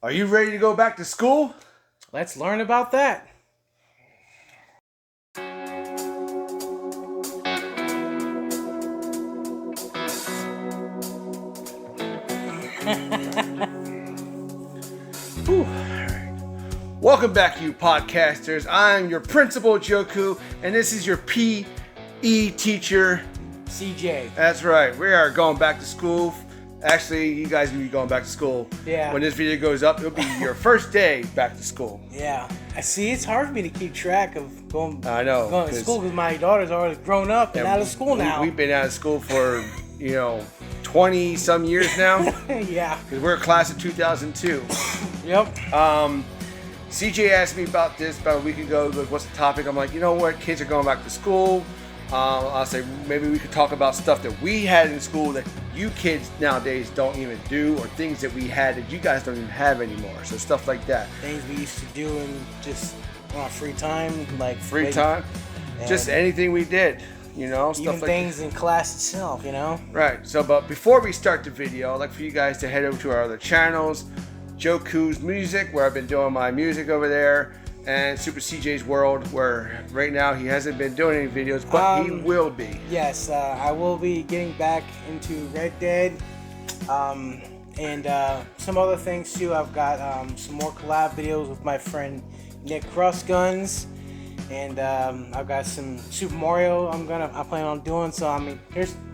Are you ready to go back to school? Let's learn about that. Whew. Welcome back, you podcasters. I'm your principal, Joku, and this is your PE teacher, CJ. That's right. We are going back to school. Actually, you guys will be going back to school. Yeah. When this video goes up, it'll be your first day back to school. Yeah. I see. It's hard for me to keep track of going I know, to school because my daughter's already grown up and out of school now. We've been out of school for 20 some years now. Yeah. Because we're a class of 2002. Yep. CJ asked me about this about a week ago. Like, what's the topic? I'm like, you know what? Kids are going back to school. I'll say maybe we could talk about stuff that we had in school that you kids nowadays don't even do, or things that we had that you guys don't even have anymore. So stuff like that. Things we used to do in just on our free time, like Free time, just anything we did, stuff even like things that. in class itself, Right. So, but before we start the video, I'd like for you guys to head over to our other channels, Joku's Music, where I've been doing my music over there, and Super CJ's World, where right now he hasn't been doing any videos, but he will be. Yes, I will be getting back into Red Dead, and some other things too. I've got some more collab videos with my friend Nick Crossguns, and I've got some Super Mario I plan on doing. So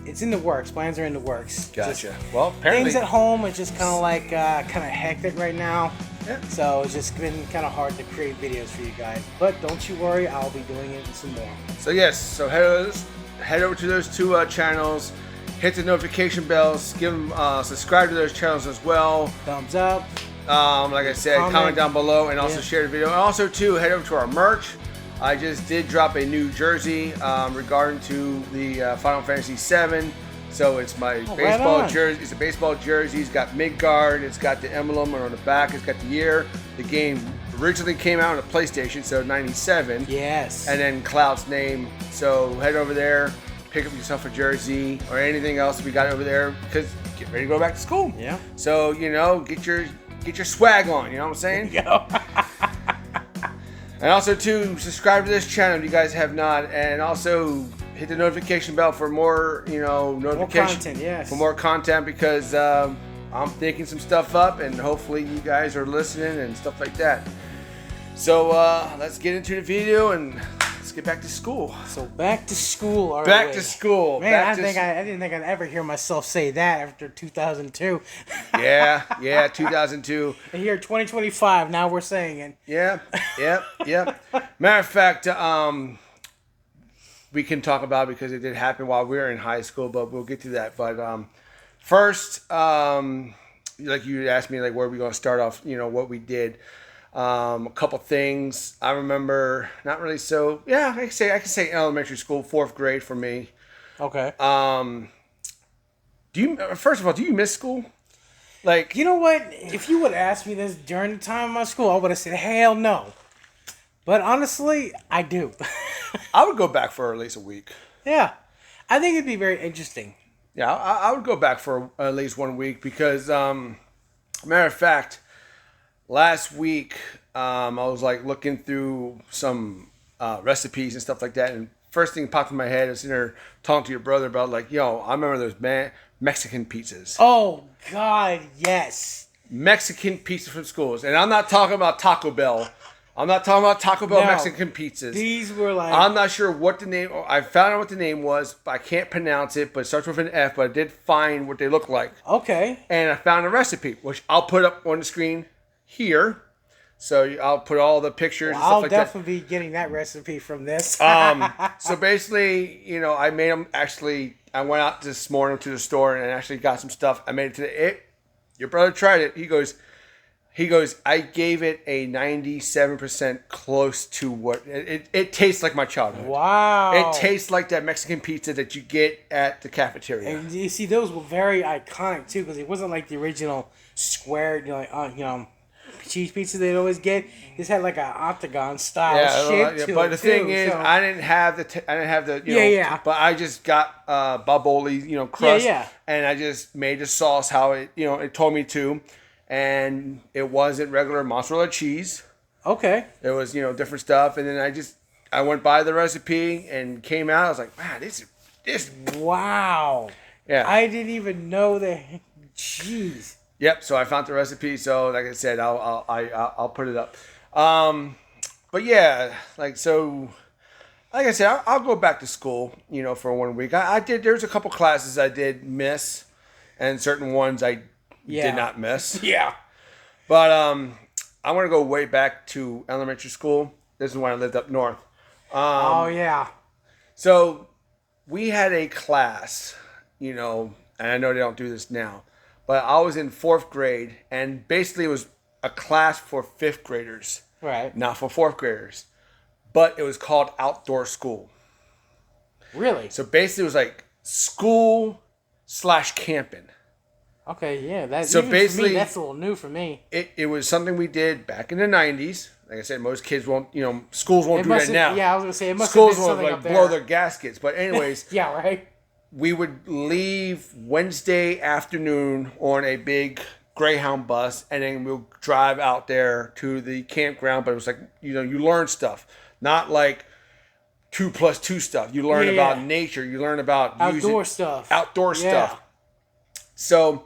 it's in the works. Plans are in the works. Gotcha. Just Well, apparently things at home are just kind of like kind of hectic right now. Yeah. So it's just been kind of hard to create videos for you guys. But don't you worry, I'll be doing it some more. So yes, so head over to those two channels, hit the notification bells, give them subscribe to those channels as well. Thumbs up. Like I said, comment down below, and also share the video. And also too, head over to our merch. I just did drop a new jersey regarding to the Final Fantasy VII. So it's my baseball jersey. It's a baseball jersey. It's got Midgard. It's got the emblem on the back. It's got the year. The game originally came out on the PlayStation, so 97. Yes. And then Cloud's name. So head over there, pick up yourself a jersey or anything else we got over there, because get ready to go back to school. Yeah. So get your swag on. You know what I'm saying? Go. And also too, subscribe to this channel if you guys have not, and also hit the notification bell for more, notification. More content, yes. For more content, because I'm thinking some stuff up, and hopefully you guys are listening and stuff like that. So let's get into the video and let's get back to school. So back to school. Back to school. Man, I didn't think I'd ever hear myself say that after 2002. Yeah, 2002. And here, 2025. Now we're saying it. Yeah. Matter of fact, we can talk about it because it did happen while we were in high school, but we'll get to that. But first, like you asked me, like where are we going to start off? What we did. A couple things I remember. Not really. So yeah, I can say elementary school, 4th grade for me. Okay. First of all, do you miss school? Like, you know what? If you would ask me this during the time of my school, I would have said hell no. But honestly, I do. I would go back for at least a week. Yeah, I think it'd be very interesting. Yeah, I would go back for at least 1 week because, matter of fact, last week I was like looking through some recipes and stuff like that, and first thing popped in my head is sitting there talking to your brother about like, I remember those Mexican pizzas. Oh God, yes. Mexican pizza from schools, and I'm not talking about Taco Bell. I'm not talking about Taco Bell Mexican pizzas. These were like... I'm not sure what the name... I found out what the name was, but I can't pronounce it, but it starts with an F, but I did find what they look like. Okay. And I found a recipe, which I'll put up on the screen here. So I'll put all the pictures and stuff like that. I'll definitely be getting that recipe from this. So basically, I made them actually... I went out this morning to the store and actually got some stuff. I made it today. Your brother tried it. He goes, I gave it a 97% close to what... It tastes like my childhood. Wow. It tastes like that Mexican pizza that you get at the cafeteria. And you see, those were very iconic, too, because it wasn't like the original square, cheese pizza they'd always get. This had like an octagon style shape to it. But the thing is, I didn't have the But I just got baboli, crust. Yeah. And I just made the sauce how it told me to. and it wasn't regular mozzarella cheese. Okay. It was, different stuff. And then I went by the recipe and came out. I was like, wow, this. Wow. Yeah. I didn't even know that. Jeez. Yep. So I found the recipe. So like I said, I'll put it up. But yeah, like I said, I'll go back to school, for 1 week. There's a couple classes I did miss, and certain ones I did not miss. Yeah. But I want to go way back to elementary school. This is when I lived up north. Oh yeah. So we had a class, and I know they don't do this now, but I was in 4th grade, and basically it was a class for 5th graders, Right. not for 4th graders. But it was called outdoor school. Really? So basically, it was like school/camping. Okay, yeah. That's So basically, that's a little new for me. It was something we did back in the 90s. Like I said, most kids won't, schools won't do that now. Yeah, I was gonna say it must schools have been won't something up there. blow their gaskets. But anyways, yeah, right. We would leave Wednesday afternoon on a big Greyhound bus, and then we'll drive out there to the campground. But it was like, you learn stuff. Not like 2+2 stuff. You learn about nature. You learn about outdoor stuff. So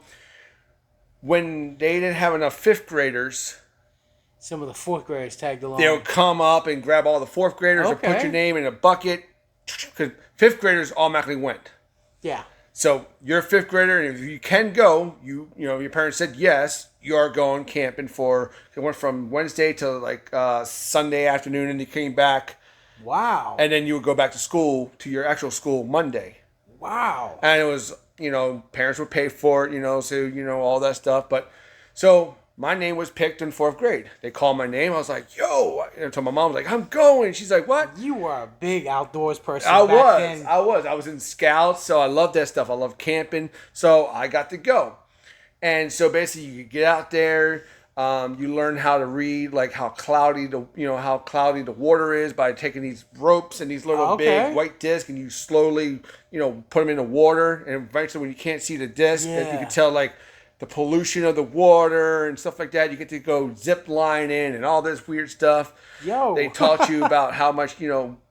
when they didn't have enough 5th graders, some of the 4th graders tagged along. They would come up and grab all the 4th graders and put your name in a bucket. Because 5th graders automatically went. Yeah. So you're a 5th grader, and if you can go, your parents said yes, you are going camping it went from Wednesday to like Sunday afternoon, and you came back. Wow. And then you would go back to school, to your actual school Monday. Wow. And it was, parents would pay for it, so, all that stuff. But so my name was picked in 4th grade. They called my name. I was like, yo. So my mom was like, I'm going. She's like, what? You were a big outdoors person I then. was. I was in Scouts, so I love that stuff. I love camping. So I got to go. And so basically you get out there. You learn how to read, like how cloudy the water is by taking these ropes and these little big white discs, and you slowly, put them in the water. And eventually when you can't see the disc, you can tell like the pollution of the water and stuff like that. You get to go zip lining and all this weird stuff. They taught you about how much,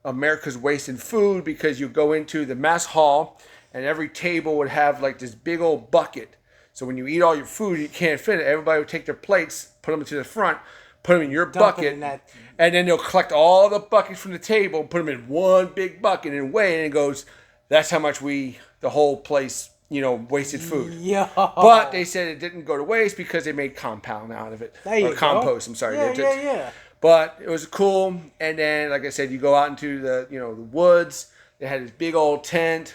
America's wasting food, because you go into the mess hall and every table would have like this big old bucket. So when you eat all your food, you can't fit it. Everybody would take their plates, put them to the front, put them in your bucket, and then they'll collect all the buckets from the table, put them in one big bucket and weigh it, and it goes, that's how much the whole place, wasted food. Yeah. But they said it didn't go to waste because they made compound out of it. Or compost, I'm sorry. Yeah. But it was cool. And then, like I said, you go out into the woods. They had this big old tent,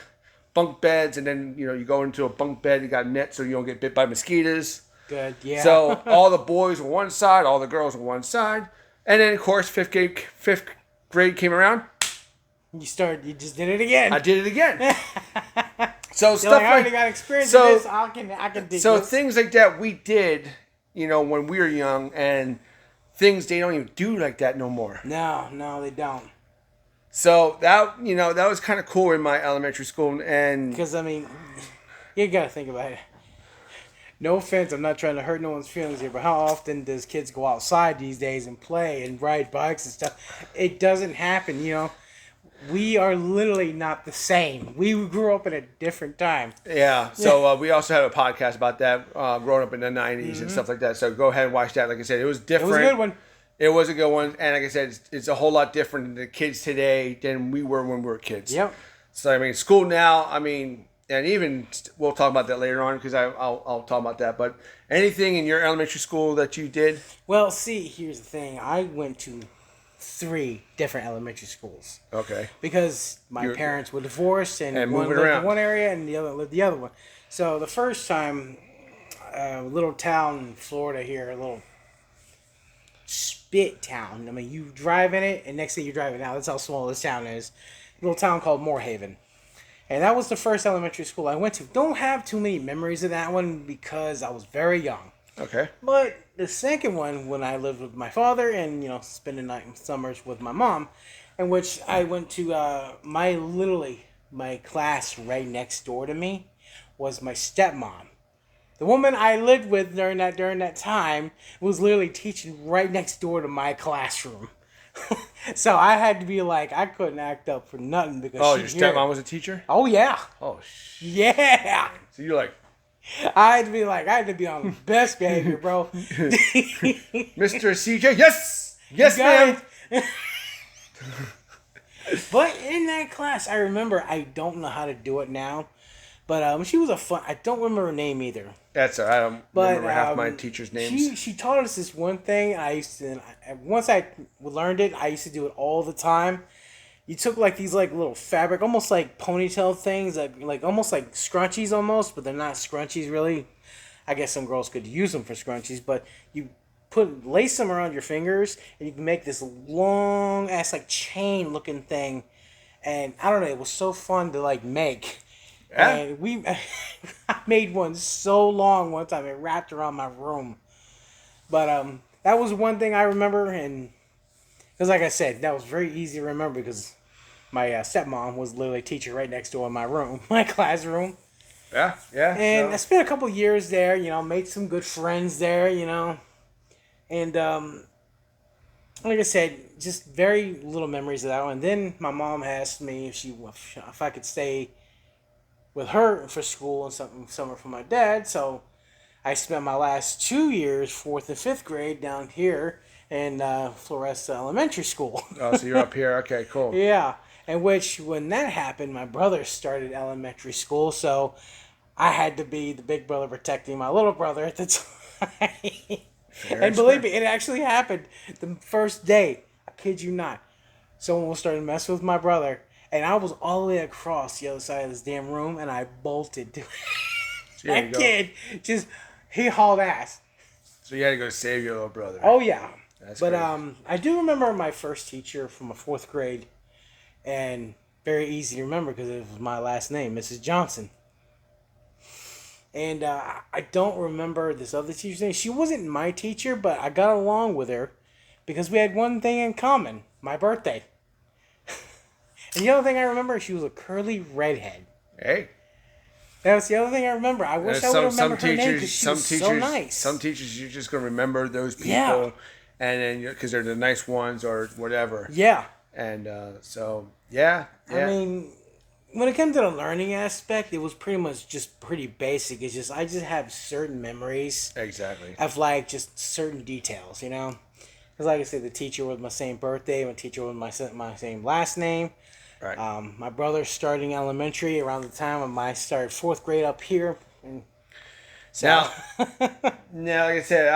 bunk beds, and then, you go into a bunk bed. You got nets so you don't get bit by mosquitoes. Good, yeah. So all the boys on one side, all the girls on one side. And then, of course, 5th grade came around. You just did it again. I did it again. So You're stuff like, I already got experience in this. I can dig so this. Things like that we did, when we were young, and things they don't even do like that no more. No, they don't. So that that was kind of cool in my elementary school, and because you gotta think about it. No offense, I'm not trying to hurt no one's feelings here, but how often does kids go outside these days and play and ride bikes and stuff? It doesn't happen, We are literally not the same. We grew up in a different time. Yeah. So we also had a podcast about that, growing up in the 90s and stuff like that. So go ahead and watch that. Like I said, it was different. It was a good one. It was a good one. And like I said, it's a whole lot different in the kids today than we were when we were kids. Yep. So, school now, and even we'll talk about that later on because I'll talk about that. But anything in your elementary school that you did? Well, see, here's the thing. I went to 3 different elementary schools. Okay. Because my parents were divorced, and one moving lived around in one area and the other lived the other one. So the first time, little town in Florida here, a little spit town. You drive in it, and next thing you're driving out. That's how small this town is. A little town called Moorhaven. And that was the first elementary school I went to. Don't have too many memories of that one because I was very young. Okay. But the second one, when I lived with my father and, spending night and summers with my mom, in which I went to my class right next door to me was my stepmom. The woman I lived with during that time was literally teaching right next door to my classroom. So I had to be like, I couldn't act up for nothing because Oh, she'd your hear stepmom it. was a teacher? Oh yeah, Oh, yeah. So you're like, I had to be like, I had to be on the best behavior, bro. Mr. CJ, yes! You Yes, got ma'am! it. But in that class, I remember, I don't know how to do it now, but she was a fun. I don't remember her name either. That's all right. I don't But remember half my teachers' names. she taught us this one thing. I used to, once I learned it, I used to do it all the time. You took like these like little fabric, almost like ponytail things, like almost like scrunchies almost, but they're not scrunchies really. I guess some girls could use them for scrunchies, but you lace them around your fingers and you can make this long ass like chain looking thing. And I don't know, it was so fun to like make. Yeah. And I made one so long one time, it wrapped around my room. But that was one thing I remember, and because like I said, that was very easy to remember because my stepmom was literally a teacher right next door in my room, my classroom. Yeah, yeah. And so- I spent a couple years there, made some good friends there, and like I said, just very little memories of that one. And then my mom asked me if I could stay with her for school and something summer for my dad. So I spent my last 2 years, 4th and 5th grade, down here in Floresta Elementary School. Oh, so you're up here. Okay, cool. Yeah, and which when that happened, my brother started elementary school, so I had to be the big brother protecting my little brother at the time. And believe me, it actually happened the first day. I kid you not. Someone was starting to mess with my brother, and I was all the way across the other side of this damn room, and I bolted. That kid he hauled ass. So you had to go save your little brother. Oh yeah. That's but crazy. I do remember my first teacher from a 4th grade, and very easy to remember because it was my last name, Mrs. Johnson. And I don't remember this other teacher's name. She wasn't my teacher, but I got along with her because we had one thing in common: my birthday. And the other thing I remember, she was a curly redhead. Hey. That was the other thing I remember. I wish I would remember her name because she was so nice. Some teachers, you're just going to remember those people. Yeah. And then, because they're the nice ones or whatever. Yeah. And so, yeah. I mean, when it comes to the learning aspect, it was pretty much just pretty basic. It's just, I just have certain memories. Exactly. Of like just certain details, Because like I said, the teacher was my same birthday. My teacher was my same last name. Right. My brother starting elementary around the time of my started 4th grade up here. And so. Now, like I said,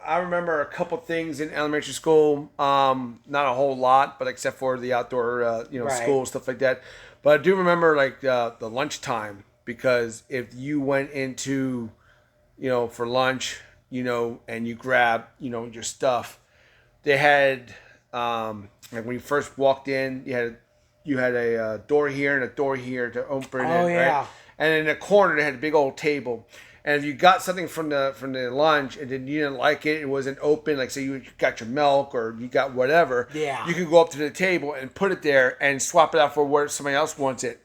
I remember a couple things in elementary school. Not a whole lot, but except for the outdoor, Right. school stuff like that. But I do remember like the lunchtime, because if you went into, for lunch, and you grab, your stuff, they had like when you first walked in, you had a door here and a door here to open it. Oh, yeah. Right? And in the corner they had a big old table. And if you got something from the lunch and then you didn't like it, it wasn't open, like say you got your milk or you got whatever, Yeah. you could go up to the table and put it there and swap it out for where somebody else wants it.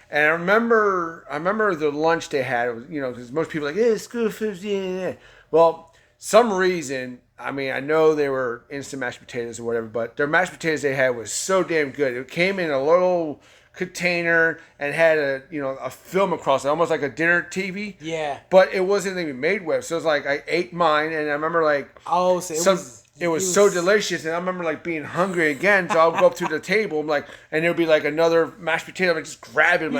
And I remember the lunch they had, because most people are like, yeah, school food, yeah. Well, some reason, I mean, I know they were instant mashed potatoes or whatever, but their mashed potatoes they had was so damn good. It came in a little container and had a film across it, almost like a dinner TV. Yeah. But it wasn't even made with. So it was like I ate mine, and I remember like it was so delicious, and I remember like being hungry again. So I'll go up to the table, and there'll be like another mashed potato, and I just grab it,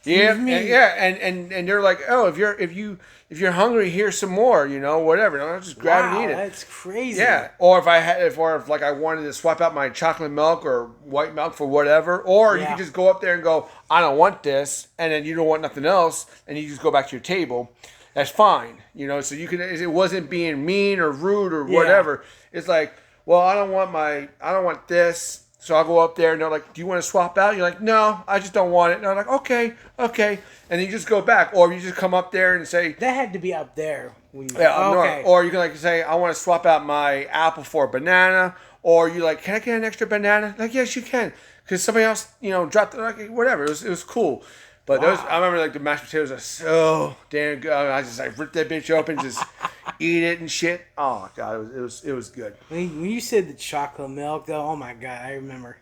yeah, and they're like, oh, if you're hungry, here's some more, whatever. I'll just grab and eat it. That's crazy. Yeah, or if I wanted to swap out my chocolate milk or white milk for whatever, or you Yeah. can just go up there and go, I don't want this, and then you don't want nothing else, and you just go back to your table. That's fine, So you can. It wasn't being mean or rude or whatever. It's like, well, I don't want this. So I'll go up there and they're like, do you want to swap out? You're like, no, I just don't want it. And they're like, okay. And then you just go back. Or you just come up there and say, That had to be up there. okay. Or you can like say, I want to swap out my apple for a banana. Or you like, can I get an extra banana? Like, yes, you can. Because somebody else, dropped it. Like, whatever. It was cool. But those, I remember like the mashed potatoes are so damn good. I just like rip that bitch open, just eat it and shit. Oh my god, it was good. When you said the chocolate milk, though, oh my god, I remember.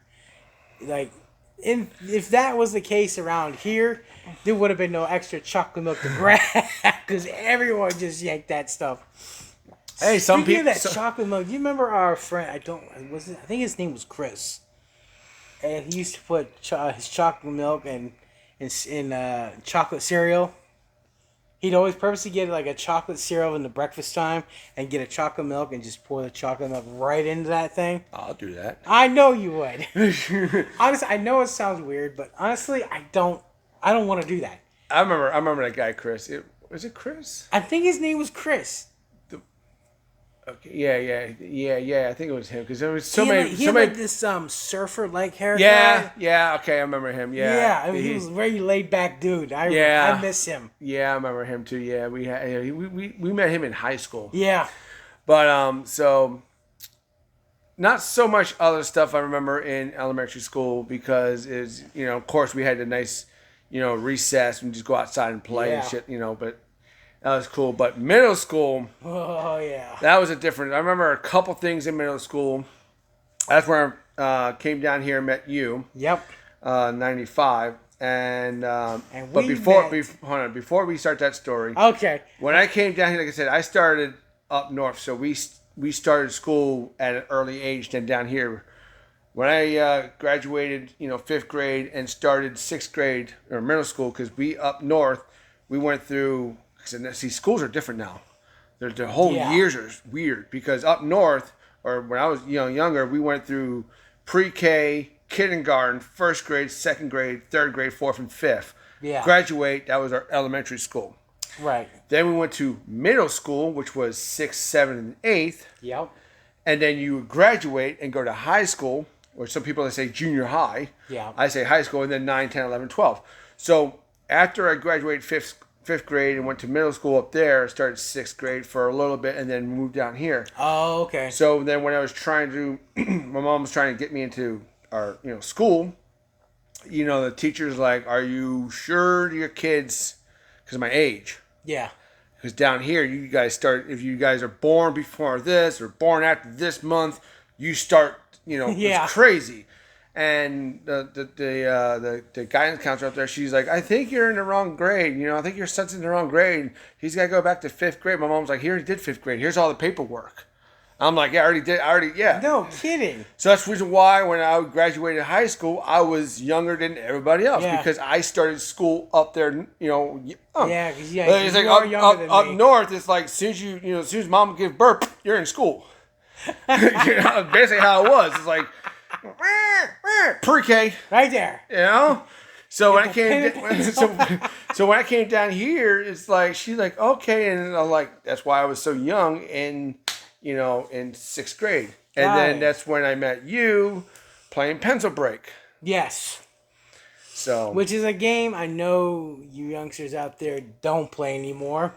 Like, if that was the case around here, there would have been no extra chocolate milk to grab because everyone just yanked that stuff. Hey, some Speaking people. of that chocolate milk, do you remember our friend? I think his name was Chris, and he used to put his chocolate milk in chocolate cereal. He'd always purposely get like a chocolate cereal in the breakfast time and get a chocolate milk and just pour the chocolate milk right into that thing. I'll do that. I know you would. Honestly, I know it sounds weird, but honestly, I don't want to do that. I remember that guy, Chris. Was it Chris? I think his name was Chris. Okay, yeah. I think it was him because there was He had like this surfer like haircut. Yeah. Okay, I remember him. Yeah. Yeah, I mean, he was a very laid back dude. I miss him. Yeah, I remember him too. Yeah, we met him in high school. Yeah. But so not so much other stuff I remember in elementary school because is of course we had a nice recess and just go outside and play and shit but. That was cool. But middle school, oh yeah, that was a different. I remember a couple things in middle school. That's where I came down here and met you. Yep. 95. And but before we start that story. Okay. When I came down here, like I said, I started up north, so we started school at an early age. Then down here, when I graduated, 5th grade and started 6th grade or middle school, because we up north, we went through. And see, schools are different now. The whole years are weird because up north, or when I was younger, we went through pre-K, kindergarten, 1st grade, 2nd grade, 3rd grade, 4th, and 5th. Yeah. Graduate, that was our elementary school. Right. Then we went to middle school, which was 6th, 7th, and 8th. Yep. And then you would graduate and go to high school, or some people say junior high. Yeah. I say high school, and then 9, 10, 11, 12. So after I graduated 5th grade and went to middle school up there, started 6th grade for a little bit, and then moved down here. Oh, okay. So then when I was trying to, my mom was trying to get me into our, school, the teacher's like, are you sure your kids, because of my age. Yeah. Because down here, you guys if you guys are born before this or born after this month, you start, it's crazy. And the guidance counselor up there, she's like, I think you're in the wrong grade. I think your son's in the wrong grade. He's got to go back to 5th grade. My mom's like, he already did 5th grade. Here's all the paperwork. I'm like, yeah, I already did. Yeah. No kidding. So that's the reason why when I graduated high school, I was younger than everybody else because I started school up there, Yeah, because it's like up north, it's like as soon as mom gives birth, you're in school. Basically how it was. It's like, pre-K, right there. So when I came down here, it's like she's like okay, and I'm like that's why I was so young in 6th grade, and then that's when I met you playing pencil break. Yes. So which is a game I know you youngsters out there don't play anymore.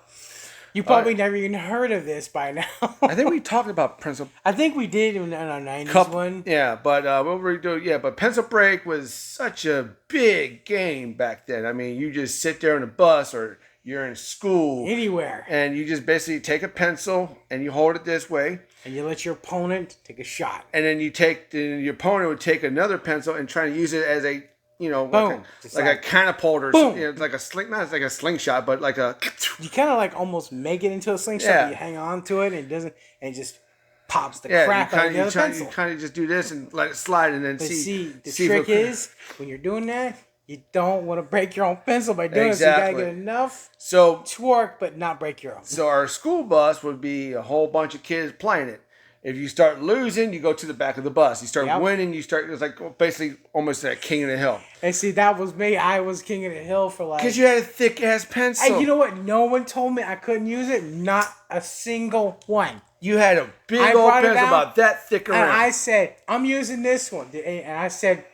You probably never even heard of this by now. I think we talked about pencil. I think we did in our 90s one. Yeah, but what were we doing? Yeah, but pencil break was such a big game back then. I mean, you just sit there on a bus or you're in school. Anywhere. And you just basically take a pencil and you hold it this way. And you let your opponent take a shot. And then your opponent would take another pencil and try to use it as a boom. like a catapult or something. Like a sling, not like a slingshot, but like a. You kind of like almost make it into a slingshot. But you hang on to it and it just pops the crap out of the other pencil. You kind of just do this and let it slide and then see. The trick is when you're doing that, you don't want to break your own pencil by doing it. So you gotta get enough to work, but not break your own. So our school bus would be a whole bunch of kids playing it. If you start losing, you go to the back of the bus. You start winning, it's like basically almost like king of the hill. And see, that was me. I was king of the hill for like... Because you had a thick-ass pencil. Hey, you know what? No one told me I couldn't use it. Not a single one. You had a big old pencil about that thick around. And I said, I'm using this one. And I said,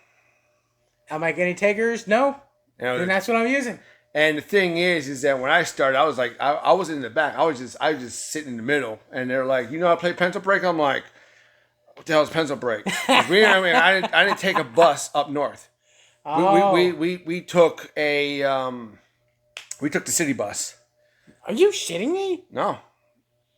am I getting takers? No. Then that's what I'm using. And the thing is that when I started, I was like, I wasn't in the back. I was just sitting in the middle. And they're like, I play pencil break? I'm like, what the hell is pencil break? I didn't take a bus up north. Oh. We took we took the city bus. Are you shitting me? No.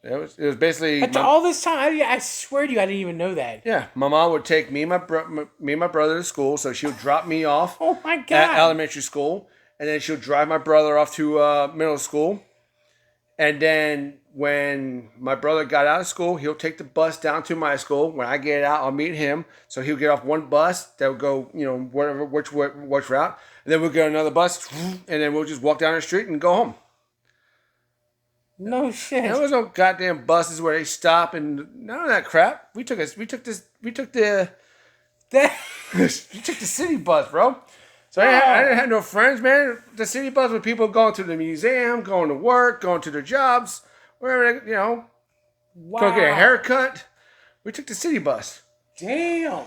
It was basically After all this time, I swear to you, I didn't even know that. Yeah, my mom would take me and my brother to school, so she would drop me off Oh my God. at elementary school, and then she would drive my brother off to middle school. And then when my brother got out of school, he'll take the bus down to my school. When I get out, I'll meet him. So he'll get off one bus that would go, whatever, which route. And then we'll get another bus, and then we'll just walk down the street and go home. No shit. There was no goddamn buses where they stop and none of that crap. We took the city bus, bro. So I didn't have no friends, man. The city bus with people going to the museum, going to work, going to their jobs, wherever they, Wow. go get a haircut. We took the city bus. Damn.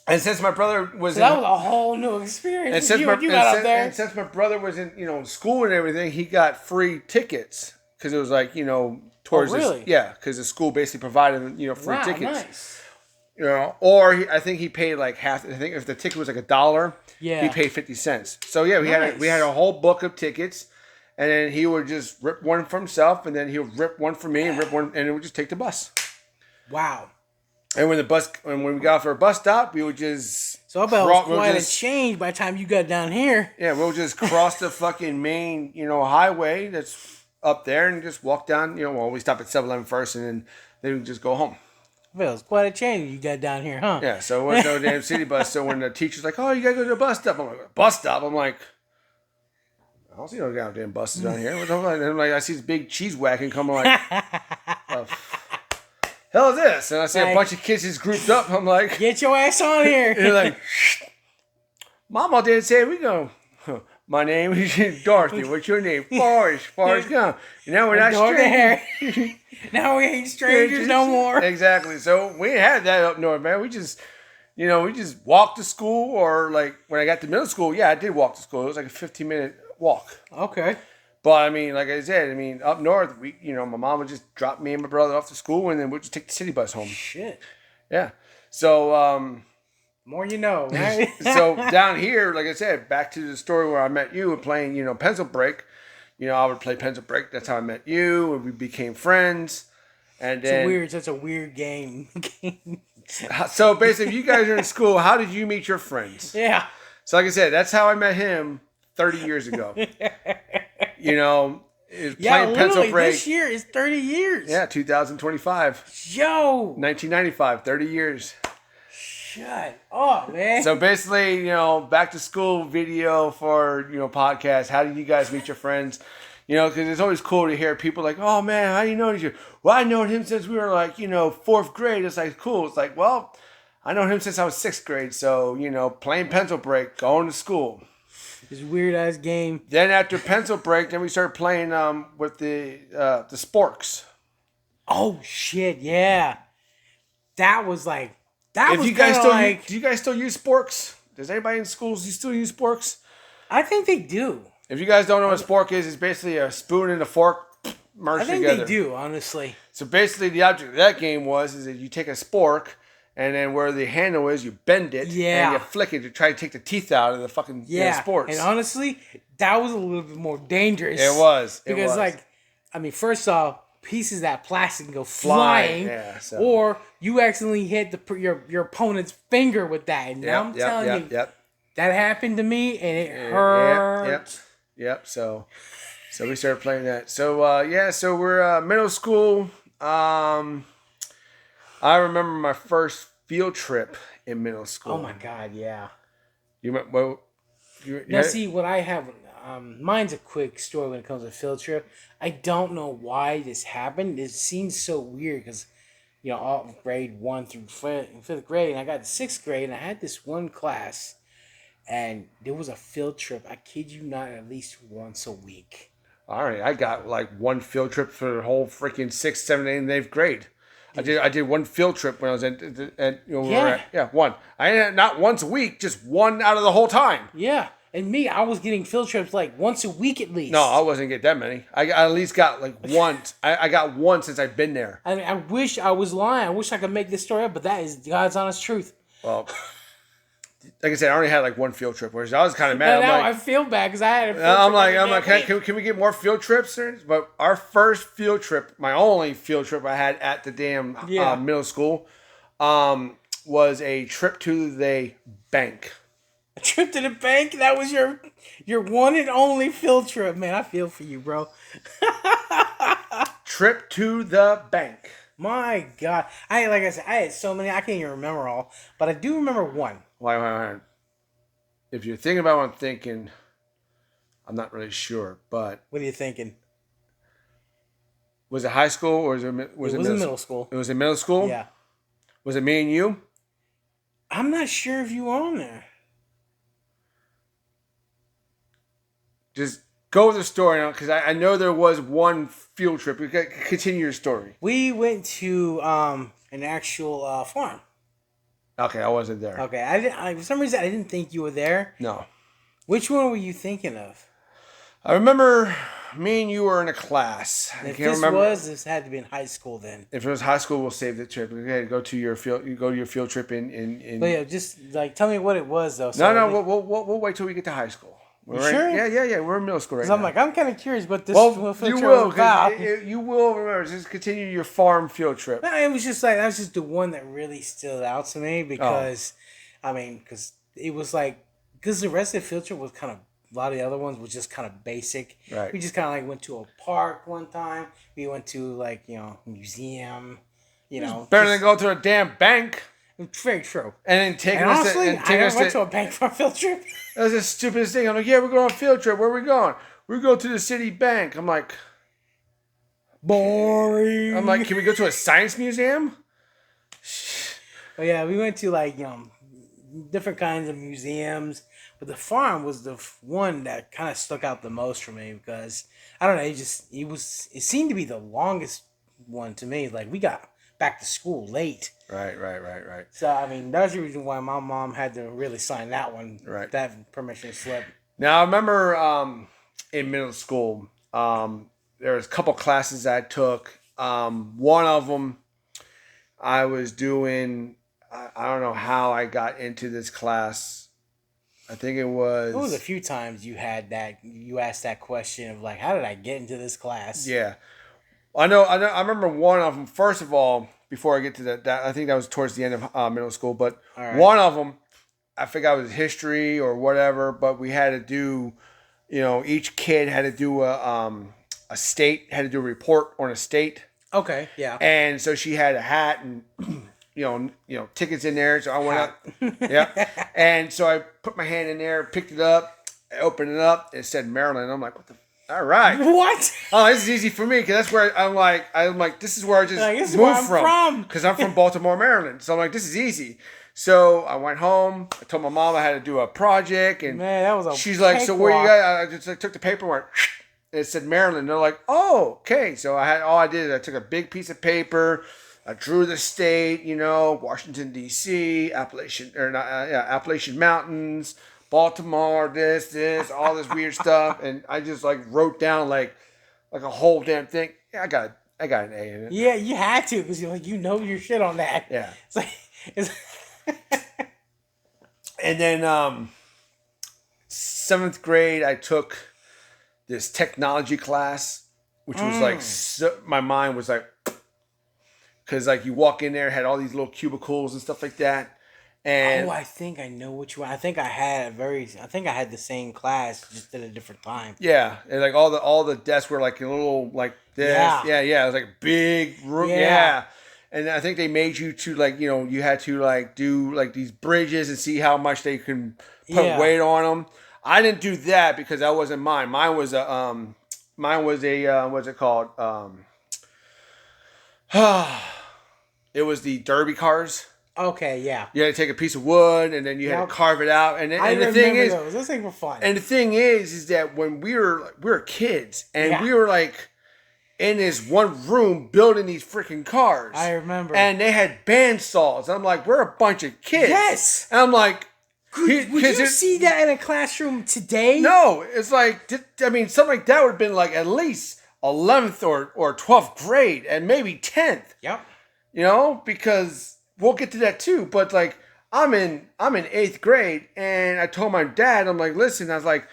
And since my brother was that was a whole new experience. and since my brother was in school and everything, he got free tickets because it was like towards really? Because the school basically provided free tickets. Nice. I think he paid like half. I think if the ticket was like $1, he paid 50 cents. So yeah, we had a whole book of tickets, and then he would just rip one for himself, and then he would rip one for me, and rip one, and it would just take the bus. Wow. And when we got off our bus stop, we would just. So I bet it was quite a change by the time you got down here. Yeah, we'll just cross the fucking main, highway that's up there and just walk down. We stop at 7-Eleven first, and then we just go home. Well, it was quite a change you got down here, huh? Yeah, so it was no damn city bus. So when the teacher's like, "Oh, you gotta go to the bus stop," I'm like, "Bus stop?" I'm like, "I don't see no goddamn buses down here." And I'm like, I see this big cheese wagon coming. I'm like, "Oh, hell is this?" And I see a bunch of kids just grouped up. I'm like, "Get your ass on here!" And they're like, "Mama didn't say we go." My name is Dorothy. What's your name? Forrest Gump. Now we're not strangers. Now we ain't strangers no more. Exactly. So we had that up north, man. We just walked to school, or like when I got to middle school, I did walk to school. It was like a 15-minute walk. Okay. But I mean, like I said, up north, my mom would just drop me and my brother off to school, and then we'd just take the city bus home. Shit. Yeah. So, more you know, right? So down here, like I said, back to the story where I met you and playing, pencil break. I would play pencil break. That's how I met you, and we became friends. And then it's a weird game. So basically, if you guys are in school, how did you meet your friends? Yeah. So like I said, that's how I met him 30 years ago. Is playing pencil break. This year is 30 years. Yeah, 2025. Yo. 1995, 30 years. Shut up, man. So basically, back to school video for, podcast. How did you guys meet your friends? Because it's always cool to hear people like, "Oh man, how do you know you?" Well, I known him since we were like, 4th grade. It's like, cool. It's like, well, I known him since I was 6th grade. So, playing pencil break, going to school. This weird ass game. Then after pencil break, then we started playing with the sporks. Oh shit, yeah. That was like do you guys still use sporks? Does anybody in schools still use sporks? I think they do. If you guys don't know what a spork is, it's basically a spoon and a fork merged together. I think they do, honestly. So basically, the object of that game is that you take a spork, and then where the handle is, you bend it, and you flick it to try to take the teeth out of the fucking sports. And honestly, that was a little bit more dangerous. It was. Because, first off, pieces of that plastic can go flying, or you accidentally hit your opponent's finger with that. And I'm telling you, that happened to me, and it hurt. Yep. So we started playing that. So so we're middle school. I remember my first field trip in middle school. Oh my God, yeah. See what I have. Mine's a quick story when it comes to field trip. I don't know why this happened. It seems so weird because, all grade 1 through 5th grade, and I got to 6th grade, and I had this one class, and there was a field trip. I kid you not, at least once a week. All right, I got like one field trip for the whole freaking 6th, 7th, 8th, and 8th grade. I did one field trip when I was one. I had not once a week, just one out of the whole time. Yeah. And me, I was getting field trips like once a week at least. No, I wasn't getting that many. I at least got like one. I got one since I've been there. I wish I was lying. I wish I could make this story up, but that is God's honest truth. Well, like I said, I only had like one field trip, whereas I was kind of mad. Now I'm like, I feel bad because I had a field I'm trip. like, can we get more field trips? But our first field trip, my only field trip I had at the damn middle school, was a trip to the bank. A trip to the bank? That was your one and only field trip, man. I feel for you, bro. Trip to the bank. My God, like I said, I had so many. I can't even remember all, but I do remember one. Why? If you're thinking about what I'm thinking, I'm not really sure. But what are you thinking? Was it high school or was it middle school? It was in middle school. Yeah. Was it me and you? I'm not sure if you were on there. Just go with the story now, because I know there was one field trip. You can continue your story. We went to an actual farm. Okay, I wasn't there. Okay, for some reason I didn't think you were there. No. Which one were you thinking of? I remember me and you were in a class. If this had to be in high school then. If it was high school, we'll save the trip. Okay, go to your field trip in. But yeah, just like tell me what it was though. So we'll wait till we get to high school. Sure? Yeah. We're in middle school right now. I'm kind of curious what this field trip was about. You will remember. Just continue your farm field trip. No, it was just like that was just the one that really stood out to me because, because it was like because the rest of the field trip was kind of a lot of the other ones was just kind of basic. Right. We just kind of like went to a park one time. We went to like museum. Better than go to a damn bank. Very true. And then I went to a bank for a field trip. That was the stupidest thing. I'm like, yeah, we're going on a field trip. Where are we going? We go to the city bank. I'm like, boring. I'm like, can we go to a science museum? But yeah, we went to like different kinds of museums, but the farm was the one that kind of stuck out the most for me because I don't know. It seemed to be the longest one to me. Like we got back to school late. Right. So, that's the reason why my mom had to really sign that one, that permission slip. Now, I remember in middle school, there was a couple classes I took. One of them, I was doing, I don't know how I got into this class. I think it was... It was a few times you asked that question of like, how did I get into this class? Yeah. I know. I remember one of them. First of all, before I get to that I think that was towards the end of middle school. But one of them, I forgot it was history or whatever. But we had to do, each kid had to do a report on a state. Okay. Yeah. And so she had a hat and tickets in there. So I went up. Yeah. And so I put my hand in there, picked it up, I opened it up. It said Maryland. I'm like, what the. All right. What? Oh, this is easy for me because that's where I'm like, this is where I just moved from. Because I'm from Baltimore, Maryland. So I'm like, this is easy. So I went home. I told my mom I had to do a project, and she's like, so where you got? I just took the paperwork. And it said Maryland. And they're like, oh, okay. So all I did is I took a big piece of paper. I drew the state. Washington D.C., Appalachian Mountains. Baltimore, this, all this weird stuff, and I just like wrote down like a whole damn thing. Yeah, I got an A in it. Yeah, you had to because your shit on that. Yeah. It's And then 7th grade, I took this technology class, which was like my mind was like, because like you walk in there, it had all these little cubicles and stuff like that. And I think I know which one. I think I had the same class, just at a different time. Yeah, and like all the desks were like a little like this. Yeah. It was like a big room. Yeah. And I think they made you to like you had to like do like these bridges and see how much they can put weight on them. I didn't do that because that wasn't mine. Mine was a what's it called? It was the derby cars. Okay, yeah. You had to take a piece of wood and then you had to carve it out. And the thing is, those things were fun. And the thing is that when we were kids and we were like in this one room building these freaking cars. I remember. And they had bandsaws. And I'm like, we're a bunch of kids. Yes. And I'm like, would you see that in a classroom today? No, it's like something like that would have been like at least 11th or 12th grade and maybe 10th. Yep. Because. We'll get to that too, but like I'm in 8th grade, and I told my dad, I'm like, listen, I was like,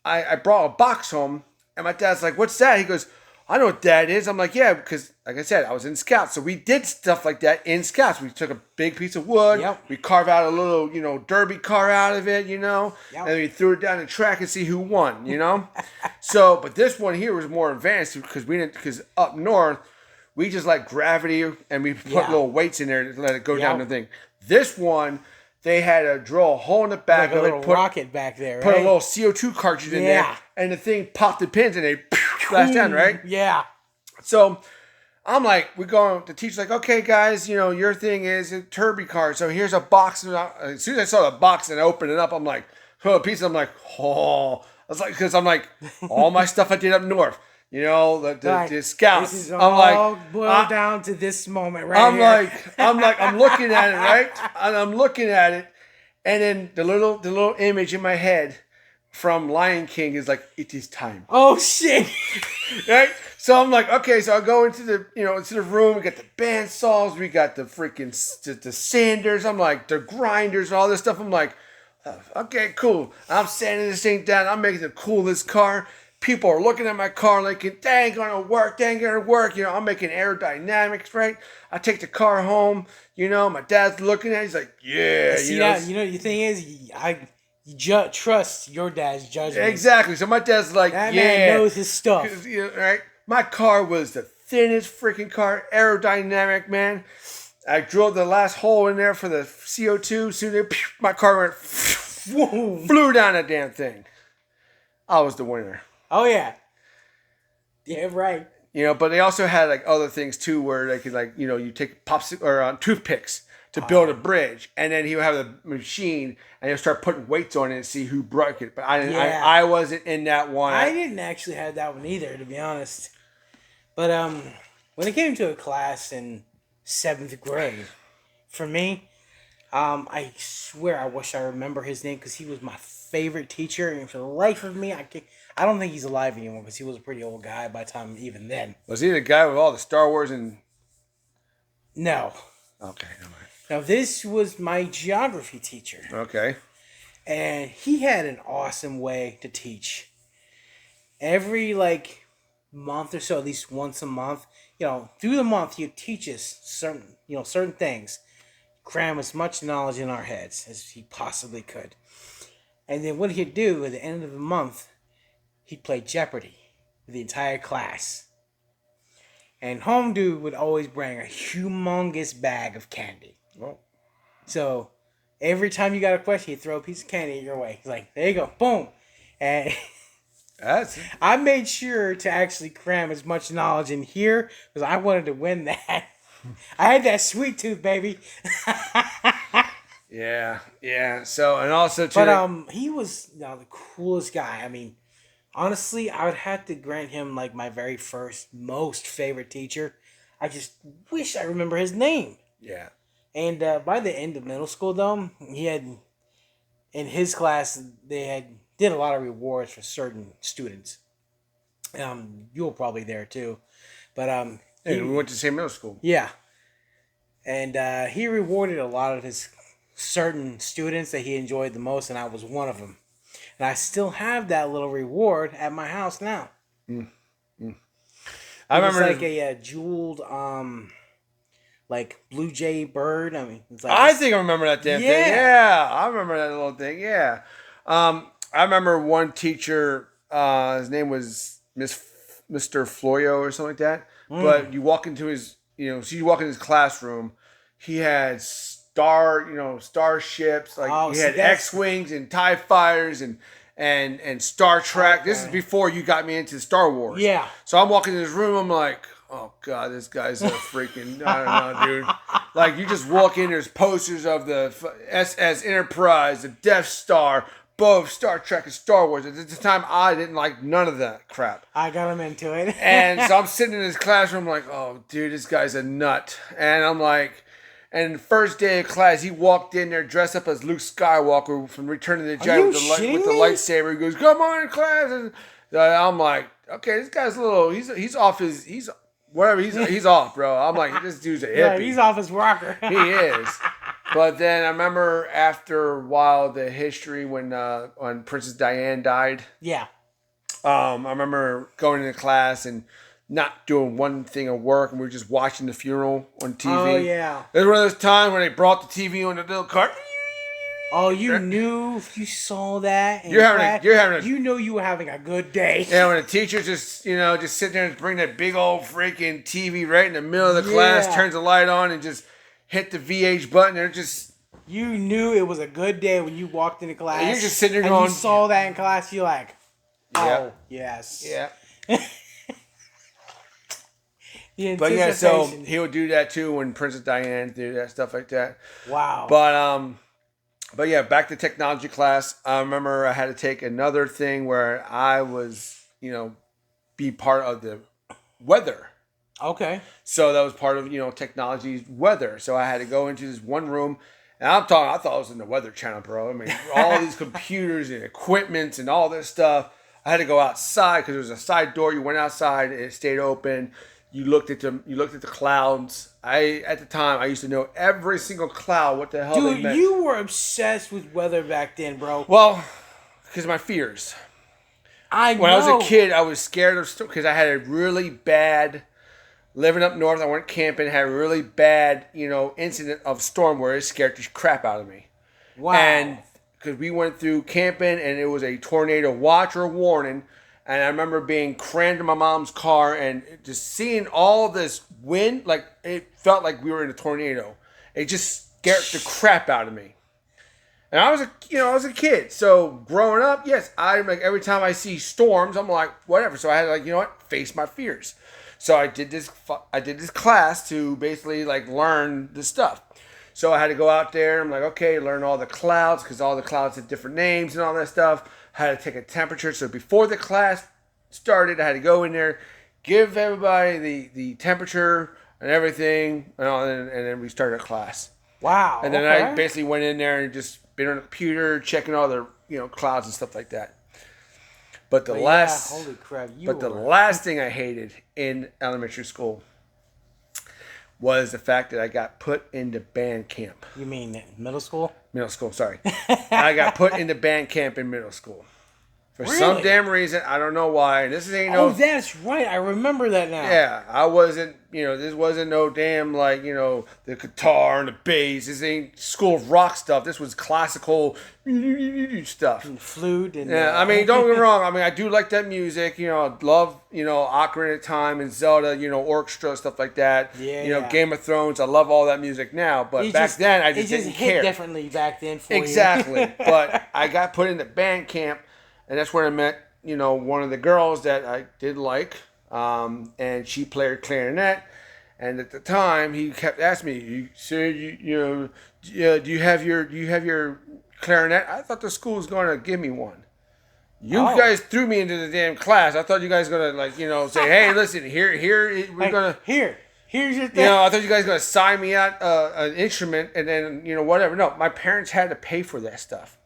I brought a box home, and my dad's like, what's that? He goes, I know what that is. I'm like, yeah, because like I said, I was in Scouts, so we did stuff like that in Scouts. We took a big piece of wood, Yep. we carved out a little, derby car out of it, Yep. and we threw it down the track and see who won, So, but this one here was more advanced because up north, we just like gravity and we put little weights in there to let it go down the thing. This one, they had to drill a hole in the back like a little rocket back there, right? Put a little CO2 cartridge in there, and the thing popped the pins and they flashed down, right? Yeah. So I'm like, the teacher's like, okay, guys, your thing is a turby car. So here's a box. And as soon as I saw the box and I opened it up, I'm like, a piece. I'm like, oh. I was like, because I'm like, all my stuff I did up north. The Scouts. This is all boiled down to this moment right here. I'm looking at it, right? And I'm looking at it, and then the little image in my head from Lion King is like, it is time. Oh shit! Right? So I'm like, okay, so I go into the room. We got the band saws, we got the freaking the sanders. I'm like, the grinders, and all this stuff. I'm like, okay, cool. I'm sanding this thing down. I'm making the coolest car. People are looking at my car like, that ain't gonna work, I'm making aerodynamics, right? I take the car home, my dad's looking at it, he's like, yeah. See that, the thing is, I trust your dad's judgment. Exactly. So my dad's like, that man knows his stuff. Right? My car was the thinnest freaking car, aerodynamic, man. I drilled the last hole in there for the CO2. Soon my car went, flew down that damn thing. I was the winner. Oh yeah, yeah, right. But they also had like other things too, where they could you take popsicle or toothpicks to build a bridge, and then he would have the machine and he'll start putting weights on it and see who broke it. But I wasn't in that one. I didn't actually have that one either, to be honest. But when it came to a class in 7th grade, for me, I swear I wish I remember his name because he was my favorite teacher, and for the life of me, I don't think he's alive anymore because he was a pretty old guy by the time even then. Was he the guy with all the Star Wars and? No. Okay, never mind. Now this was my geography teacher. Okay. And he had an awesome way to teach. Every month or so, at least once a month, through the month he'd teach us certain things, cram as much knowledge in our heads as he possibly could. And then what he'd do at the end of the month, he'd play Jeopardy with the entire class. And home dude would always bring a humongous bag of candy. Oh. So every time you got a question, he'd throw a piece of candy your way. He's like, there you go, boom. And I made sure to actually cram as much knowledge in here because I wanted to win that. I had that sweet tooth, baby. Yeah. So, and also too. But he was the coolest guy. I mean, honestly, I would have to grant him my very first, most favorite teacher. I just wish I remember his name. Yeah. And by the end of middle school, though, he had in his class did a lot of rewards for certain students. You were probably there too, but we went to the same middle school. Yeah, and he rewarded a lot of his certain students that he enjoyed the most, and I was one of them. And I still have that little reward at my house now. I remember a jeweled blue jay bird. I mean, it's I think I remember that damn thing. Yeah, I remember that little thing. Yeah. I remember one teacher, his name was Mr. Floyo or something like that. But you walk into his, so you walk in his classroom, he had starships, he had X-Wings and TIE fighters and Star Trek. Okay. This is before you got me into Star Wars. Yeah. So I'm walking in his room, I'm like, oh God, this guy's a freaking, I don't know, dude. You just walk in, there's posters of the SS Enterprise, the Death Star, both Star Trek and Star Wars. At the time, I didn't like none of that crap. I got him into it. And so I'm sitting in his classroom, like, oh, dude, this guy's a nut. And I'm like, and the first day of class, he walked in there dressed up as Luke Skywalker from Return of the Jedi with the lightsaber. He goes, come on, class. And I'm like, okay, this guy's a little, he's off his, he's off, bro. I'm like, this dude's a hippie. Yeah, he's off his rocker. He is. But then I remember after a while the history when Princess Diane died. Yeah. I remember going into class and not doing one thing of work, and we were just watching the funeral on TV. Oh yeah. It was one of those times when they brought the TV on the little cart. Oh, you knew if you saw that. You're having a you know you were having a good day. Yeah, when the teacher just sit there and bring that big old freaking TV right in the middle of the class, turns the light on, and just hit the VH button, and it just. You knew it was a good day when you walked into class. And you're just sitting there and going. You saw that in class, you're like, oh, yes. Yeah. But yeah, so he would do that too when Princess Diane did that, stuff like that. Wow. But yeah, back to technology class. I remember I had to take another thing where I was, be part of the weather. Okay. So that was part of, technology's weather. So I had to go into this one room. And I thought I was in the Weather Channel, bro. I mean, all these computers and equipment and all this stuff. I had to go outside because there was a side door. You went outside and it stayed open. You looked at the clouds. At the time I used to know every single cloud, what the hell they meant. Dude, you were obsessed with weather back then, bro. Well, because of my fears. When I was a kid, I was scared of because I had a really bad living up north. I went camping, had a really bad, incident of storm where it scared the crap out of me. Wow. And because we went through camping and it was a tornado watch or warning. And I remember being crammed in my mom's car and just seeing all this wind, like it felt like we were in a tornado. It just scared the crap out of me. And I was a kid. So growing up, yes, I'm like every time I see storms, I'm like whatever. So I had to face my fears. So I did this class to basically learn the stuff. So I had to go out there. I'm like, okay, learn all the clouds because all the clouds have different names and all that stuff. I had to take a temperature. So before the class started, I had to go in there, give everybody the temperature and everything, and then we started a class. Wow. And then I basically went in there and just been on the computer checking all the clouds and stuff like that. But the last thing I hated in elementary school was the fact that I got put into band camp. You mean middle school? Middle school, sorry. I got put into band camp in middle school. For some damn reason, I don't know why. Oh, that's right. I remember that now. Yeah, I wasn't, this wasn't no damn, the guitar and the bass. This ain't School of Rock stuff. This was classical stuff. And flute. And, yeah, I mean, don't get me wrong. I mean, I do like that music. I love, Ocarina of Time and Zelda, orchestra, stuff like that. Yeah. Game of Thrones. I love all that music now. But back then, I just didn't care. It hit differently back then for Exactly. you. But I got put into band camp. And that's where I met, one of the girls that I did like, and she played clarinet. And at the time, he kept asking me, "Sir, do you have your clarinet?" I thought the school was going to give me one. You guys threw me into the damn class. I thought you guys were going to say, "Hey, listen, here's your thing." I thought you guys were going to sign me out an instrument and then whatever. No, my parents had to pay for that stuff.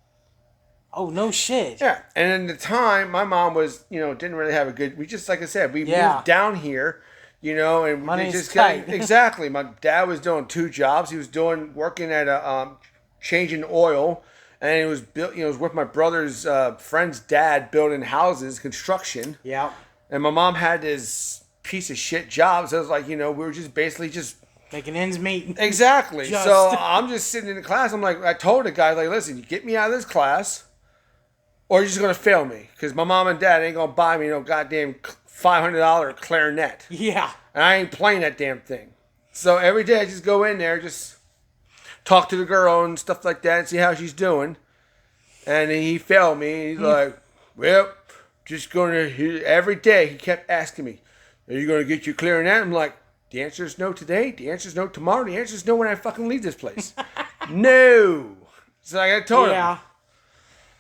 Oh, no shit. Yeah. And at the time, my mom was, didn't really have a good, we just, like I said, we moved down here, and money just tight. Exactly. My dad was doing 2 jobs. He was working at changing oil, and he was with my brother's friend's dad building houses, construction. Yeah. And my mom had this piece of shit job. So it was like, we were just basically just making ends meet. Exactly. So I'm just sitting in the class. I'm like, I told the guy, listen, you get me out of this class, or you're just going to fail me. Because my mom and dad ain't going to buy me no goddamn $500 clarinet. Yeah. And I ain't playing that damn thing. So every day I just go in there, just talk to the girl and stuff like that and see how she's doing. And then he failed me. He's like, well, just going to... Every day he kept asking me, are you going to get your clarinet? I'm like, the answer is no today. The answer is no tomorrow. The answer is no when I fucking leave this place. No. So I told him. Yeah.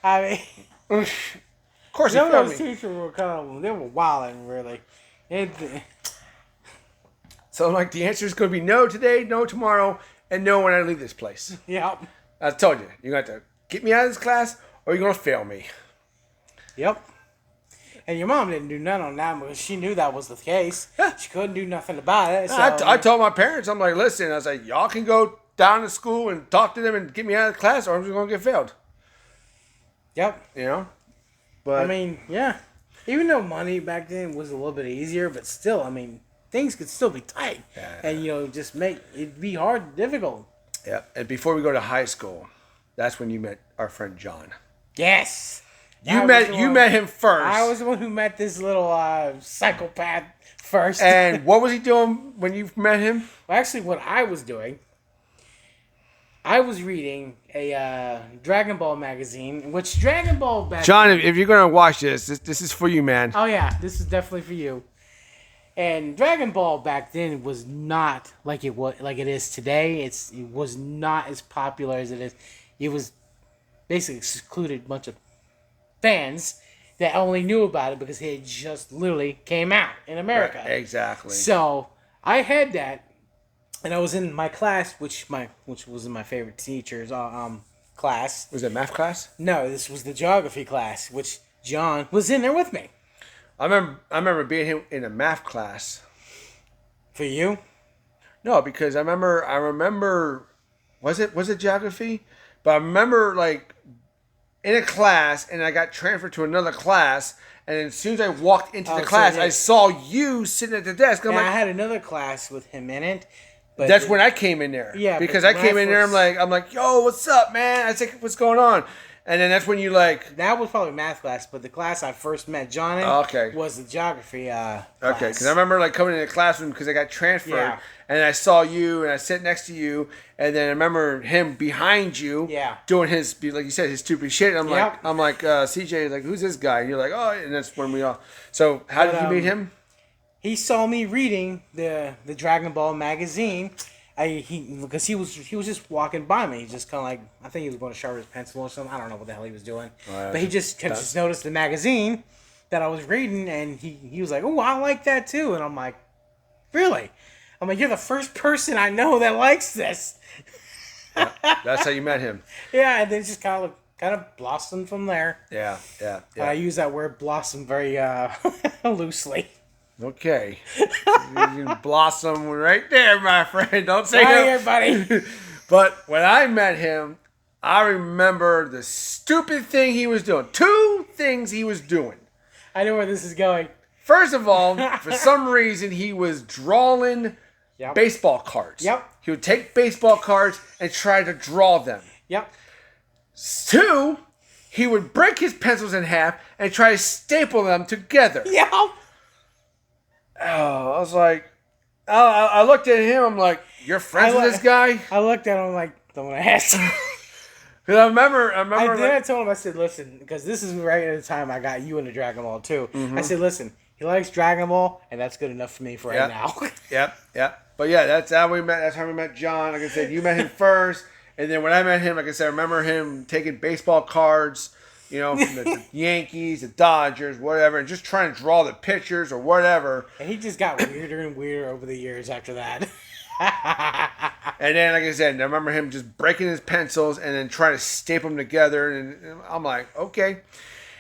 I mean... Of course he some failed of those me. teachers were they were wilding, really. So I'm like, the answer is going to be no today, no tomorrow, and no when I leave this place. Yep. I told you, you're going to have to get me out of this class or you're going to fail me. Yep. And your mom didn't do nothing on that because she knew that was the case. Yeah. She couldn't do nothing about it. So, I told my parents, I'm like, listen, I was like, y'all can go down to school and talk to them and get me out of the class, or I'm just gonna get failed. Yep. You know. But I mean, yeah. Even though money back then was a little bit easier, but still, I mean, things could still be tight, and just make it be hard, difficult. Yeah. And before we go to high school, that's when you met our friend John. Yes. You met him first. I was the one who met this little psychopath first. And what was he doing when you met him? Well, actually, what I was doing, I was reading a Dragon Ball magazine, which Dragon Ball back John, if you're gonna watch this is for you, man. Oh yeah, this is definitely for you. And Dragon Ball back then was not like it is today. It was not as popular as it is. It was basically excluded a bunch of fans that only knew about it because it just literally came out in America. Right, exactly. So I had that, and I was in my class, which was my favorite teacher's class. Was it math class? No, this was the geography class, which John was in there with me. I remember being in a math class. For you? No, because I remember was it geography? But I remember like in a class, and I got transferred to another class, and as soon as I walked into the class, I saw you sitting at the desk. I had another class with him in it. But that's when I came in there. Yeah, because I came in there, I'm like, yo, what's up, man? I was like, what's going on? And then that's when you like. That was probably math class, but the class I first met John in was the geography class. Okay, because I remember like coming in the classroom because I got transferred, and I saw you, and I sat next to you, and then I remember him behind you, doing his, like you said, his stupid shit. And I'm like, CJ, like, who's this guy? And you're like, oh, and that's when we all. So how did you meet him? He saw me reading the Dragon Ball magazine. Because he was just walking by me. He just kind of like, I think he was going to sharpen his pencil or something. I don't know what the hell he was doing. But he just noticed the magazine that I was reading, and he was like, oh, I like that too. And I'm like, really? I'm like, you're the first person I know that likes this. That's how you met him. Yeah, and then it just kind of blossomed from there. Yeah. I use that word blossom very loosely. Okay. You blossom right there, my friend. Don't say right here, buddy. But when I met him, I remember the stupid thing he was doing. 2 things he was doing. I know where this is going. First of all, for some reason, he was drawing baseball cards. Yep. He would take baseball cards and try to draw them. Yep. 2, he would break his pencils in half and try to staple them together. Yep. Oh, I was like, I looked at him. I'm like, you're friends with this guy? I looked at him like, don't want to ask. Because I remember. I told him, I said, listen, because this is right at the time I got you into Dragon Ball too. Mm-hmm. I said, listen, he likes Dragon Ball, and that's good enough for me for right now. Yep. But yeah, that's how we met. That's how we met John. Like I said, you met him first, and then when I met him, like I said, I remember him taking baseball cards. You know, from the Yankees, the Dodgers, whatever, and just trying to draw the pictures or whatever. And he just got weirder and weirder over the years after that. And then, like I said, I remember him just breaking his pencils and then trying to staple them together. And I'm like, okay.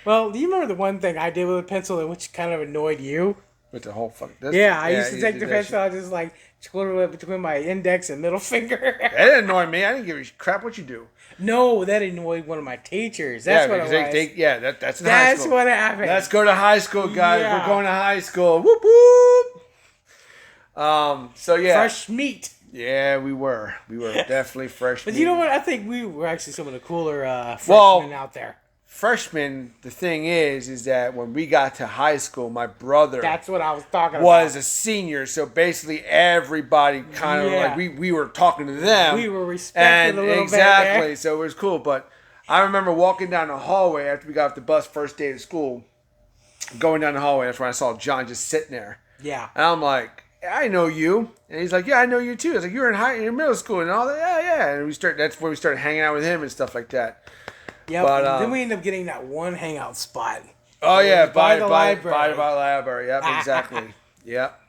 Well, do you remember the one thing I did with a pencil which kind of annoyed you? With the whole fucking... I used to take the pencil, I just like twiddle it between my index and middle finger. That didn't annoy me. I didn't give a crap what you do. No, that annoyed one of my teachers. That's what it was. That's in high school. That's what happened. Let's go to high school, guys. Yeah. We're going to high school. Whoop, whoop. So, yeah. Fresh meat. Yeah, we were. We were definitely fresh But meat. you know what? I think we were actually some of the cooler freshmen out there. Freshmen, the thing is that when we got to high school, my brother that's what I was talking about. Was a senior, so basically everybody kind of like we were talking to them. We were respecting a little exactly, bit there. So it was cool. But I remember walking down the hallway after we got off the bus first day of school, going down the hallway. That's when I saw John just sitting there. Yeah, and I'm like, I know you, and he's like, yeah, I know you too. I was like, you're in middle school and all that. Yeah, and that's when we started hanging out with him and stuff like that. Yeah, but then we ended up getting that one hangout spot. Oh yeah, by the library. Yep, exactly. Yep.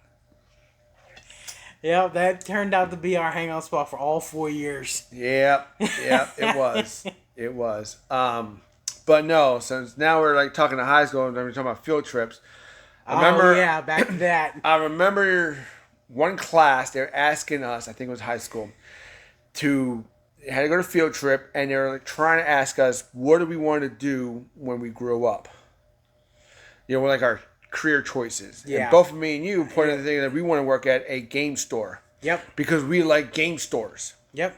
Yep, that turned out to be our hangout spot for all 4 years. Yep, it was. It was. But no, since now we're like talking to high school and we're talking about field trips. Back to that. I remember one class, they were asking us, I think it was high school, had to go to field trip, and they were like trying to ask us, what do we want to do when we grow up? You know, like our career choices. Yeah. And both of me and you pointed out the thing that we want to work at a game store. Yep. Because we like game stores. Yep.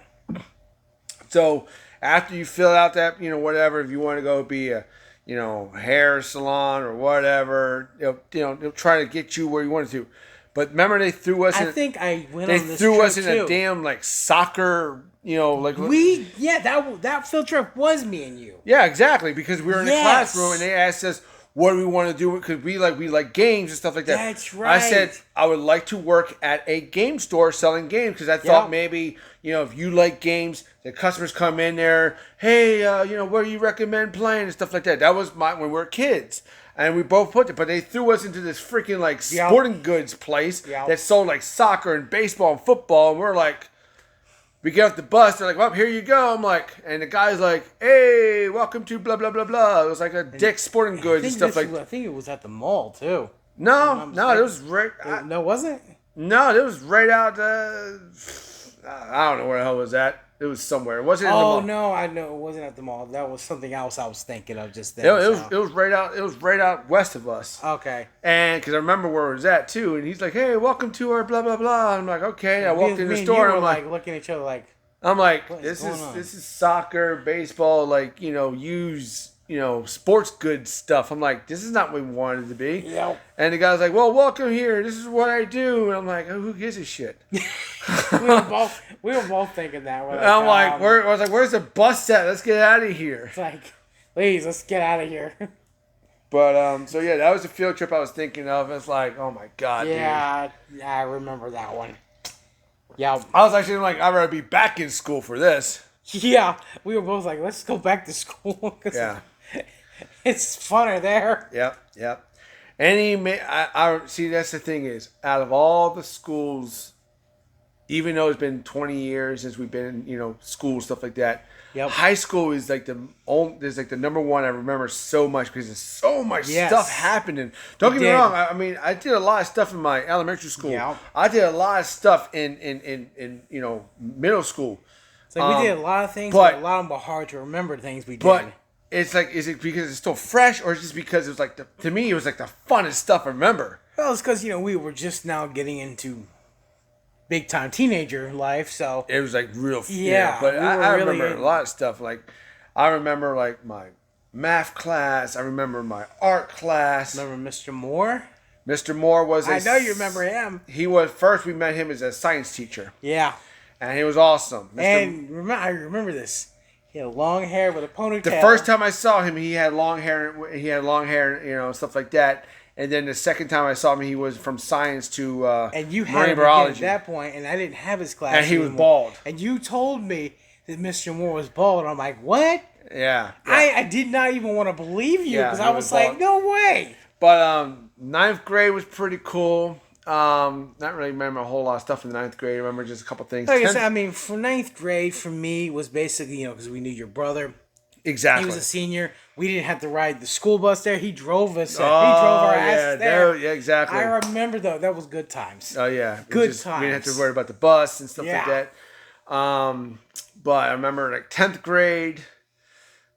So after you fill out that, you know, whatever, if you want to go be a, you know, hair salon or whatever, they'll try to get you where you want to. But remember, they threw us. I think I went they on this threw trip us in too. a damn like soccer. You know, like that field trip was me and you. Yeah, exactly. Because we were in the Yes. classroom and they asked us, what do we want to do? Because we like games and stuff like that. That's right. I said I would like to work at a game store selling games because I thought maybe, you know, if you like games, the customers come in there, hey, you know, what do you recommend playing and stuff like that. That was when we were kids. And we both put it, but they threw us into this freaking like sporting goods place that sold like soccer and baseball and football. And we're like, we get off the bus, they're like, well, here you go. I'm like, and the guy's like, hey, welcome to blah, blah, blah, blah. It was like a Dick's Sporting Goods and stuff like that. I think it was at the mall, too. No, it was right. No, wasn't? No, it was right out. I don't know where the hell it was at. It was somewhere. It wasn't in the mall. Oh, no, I know it wasn't at the mall. That was something else I was thinking of just then. It was right out. It was right out west of us. Okay. And because I remember where it was at too, and he's like, "Hey, welcome to our blah blah blah." I'm like, "Okay." I walked in the store, and I'm like, looking at each other like, this is soccer, baseball, like, you know, sports goods stuff. I'm like, this is not what we wanted it to be. Yep. And the guy's like, well, welcome here. This is what I do. And I'm like, oh, who gives a shit? we were both thinking that. I was like, where's the bus at? Let's get out of here. It's like, please, let's get out of here. But so yeah, that was the field trip I was thinking of. It's like, oh my god, dude. Yeah, I remember that one. Yeah. I was actually like, I'd rather be back in school for this. Yeah, we were both like, let's go back to school. Yeah. It's funner there. Yep. I see, that's the thing is, out of all the schools, even though it's been 20 years since we've been in, you know, school, stuff like that, high school is like the number one I remember so much because there's so much stuff happening. Don't get me wrong. I mean, I did a lot of stuff in my elementary school. Yeah. I did a lot of stuff in you know, middle school. It's like we did a lot of things, but a lot of them were hard to remember things we did. But it's like, is it because it's still fresh, or is it just because it was like to me it was like the funnest stuff I remember? Well, it's because, you know, we were just now getting into big time teenager life, so it was like real. Yeah, but I remember a lot of stuff. Like I remember like my math class. I remember my art class. Remember Mr. Moore? Mr. Moore was. I know you remember him. He was first. We met him as a science teacher. Yeah, and he was awesome. And I remember this. He had long hair with a ponytail. The first time I saw him, he had long hair. He had long hair, you know, stuff like that. And then the second time I saw him, he was from science to and you marine had biology. At that point, and I didn't have his class. And he was bald. And you told me that Mr. Moore was bald. I'm like, what? Yeah. I did not even want to believe you because I was like, no way. But ninth grade was pretty cool. Not really remember a whole lot of stuff in the ninth grade. I remember just a couple things. Like I said, I mean, for ninth grade, for me, was basically, you know, because we knew your brother. Exactly. He was a senior. We didn't have to ride the school bus there. He drove us. He drove our asses there. Yeah, exactly. I remember, though. That was good times. Oh, yeah. Good times. We didn't have to worry about the bus and stuff like that. But I remember, like, 10th grade,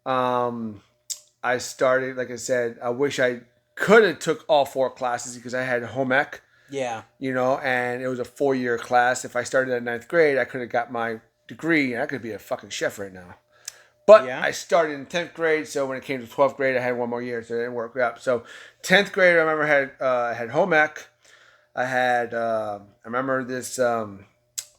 I started, like I said, I wish I could have took all 4 classes because I had home ec. Yeah. You know, and it was a 4-year class. If I started at 9th grade, I could have got my degree, and I could be a fucking chef right now. But I started in 10th grade, so when it came to 12th grade, I had 1 more year, so it didn't work out. So 10th grade, I remember had home ec. I remember this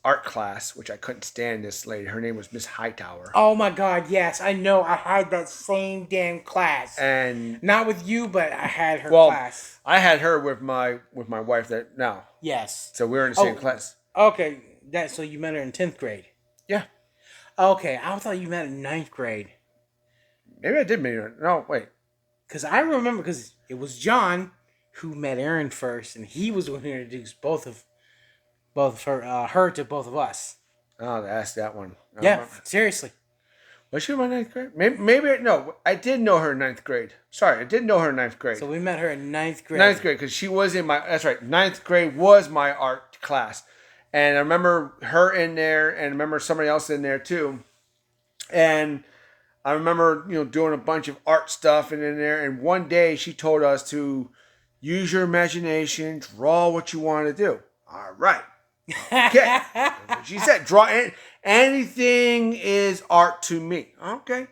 art class, which I couldn't stand this lady. Her name was Miss Hightower. Oh my God, yes. I know. I had that same damn class. And not with you, but I had her class. I had her with my wife that now. Yes. So we were in the same class. Okay. So you met her in 10th grade? Yeah. Okay. I thought you met in 9th grade. Maybe I did meet her. No, wait. Because I remember, because it was John who met Aaron first, and he was the one who introduced her to both of us. Oh, ask that one. Seriously. Was she in my 9th grade? No, I did know her in 9th grade. Sorry, I did know her in 9th grade. So we met her in 9th grade. 9th grade, because she was in my, that's right, 9th grade was my art class. And I remember her in there, and I remember somebody else in there too. And I remember, doing a bunch of art stuff and in there. And one day she told us to use your imagination, draw what you want to do. All right. Okay. She said, draw anything is art to me. Okay.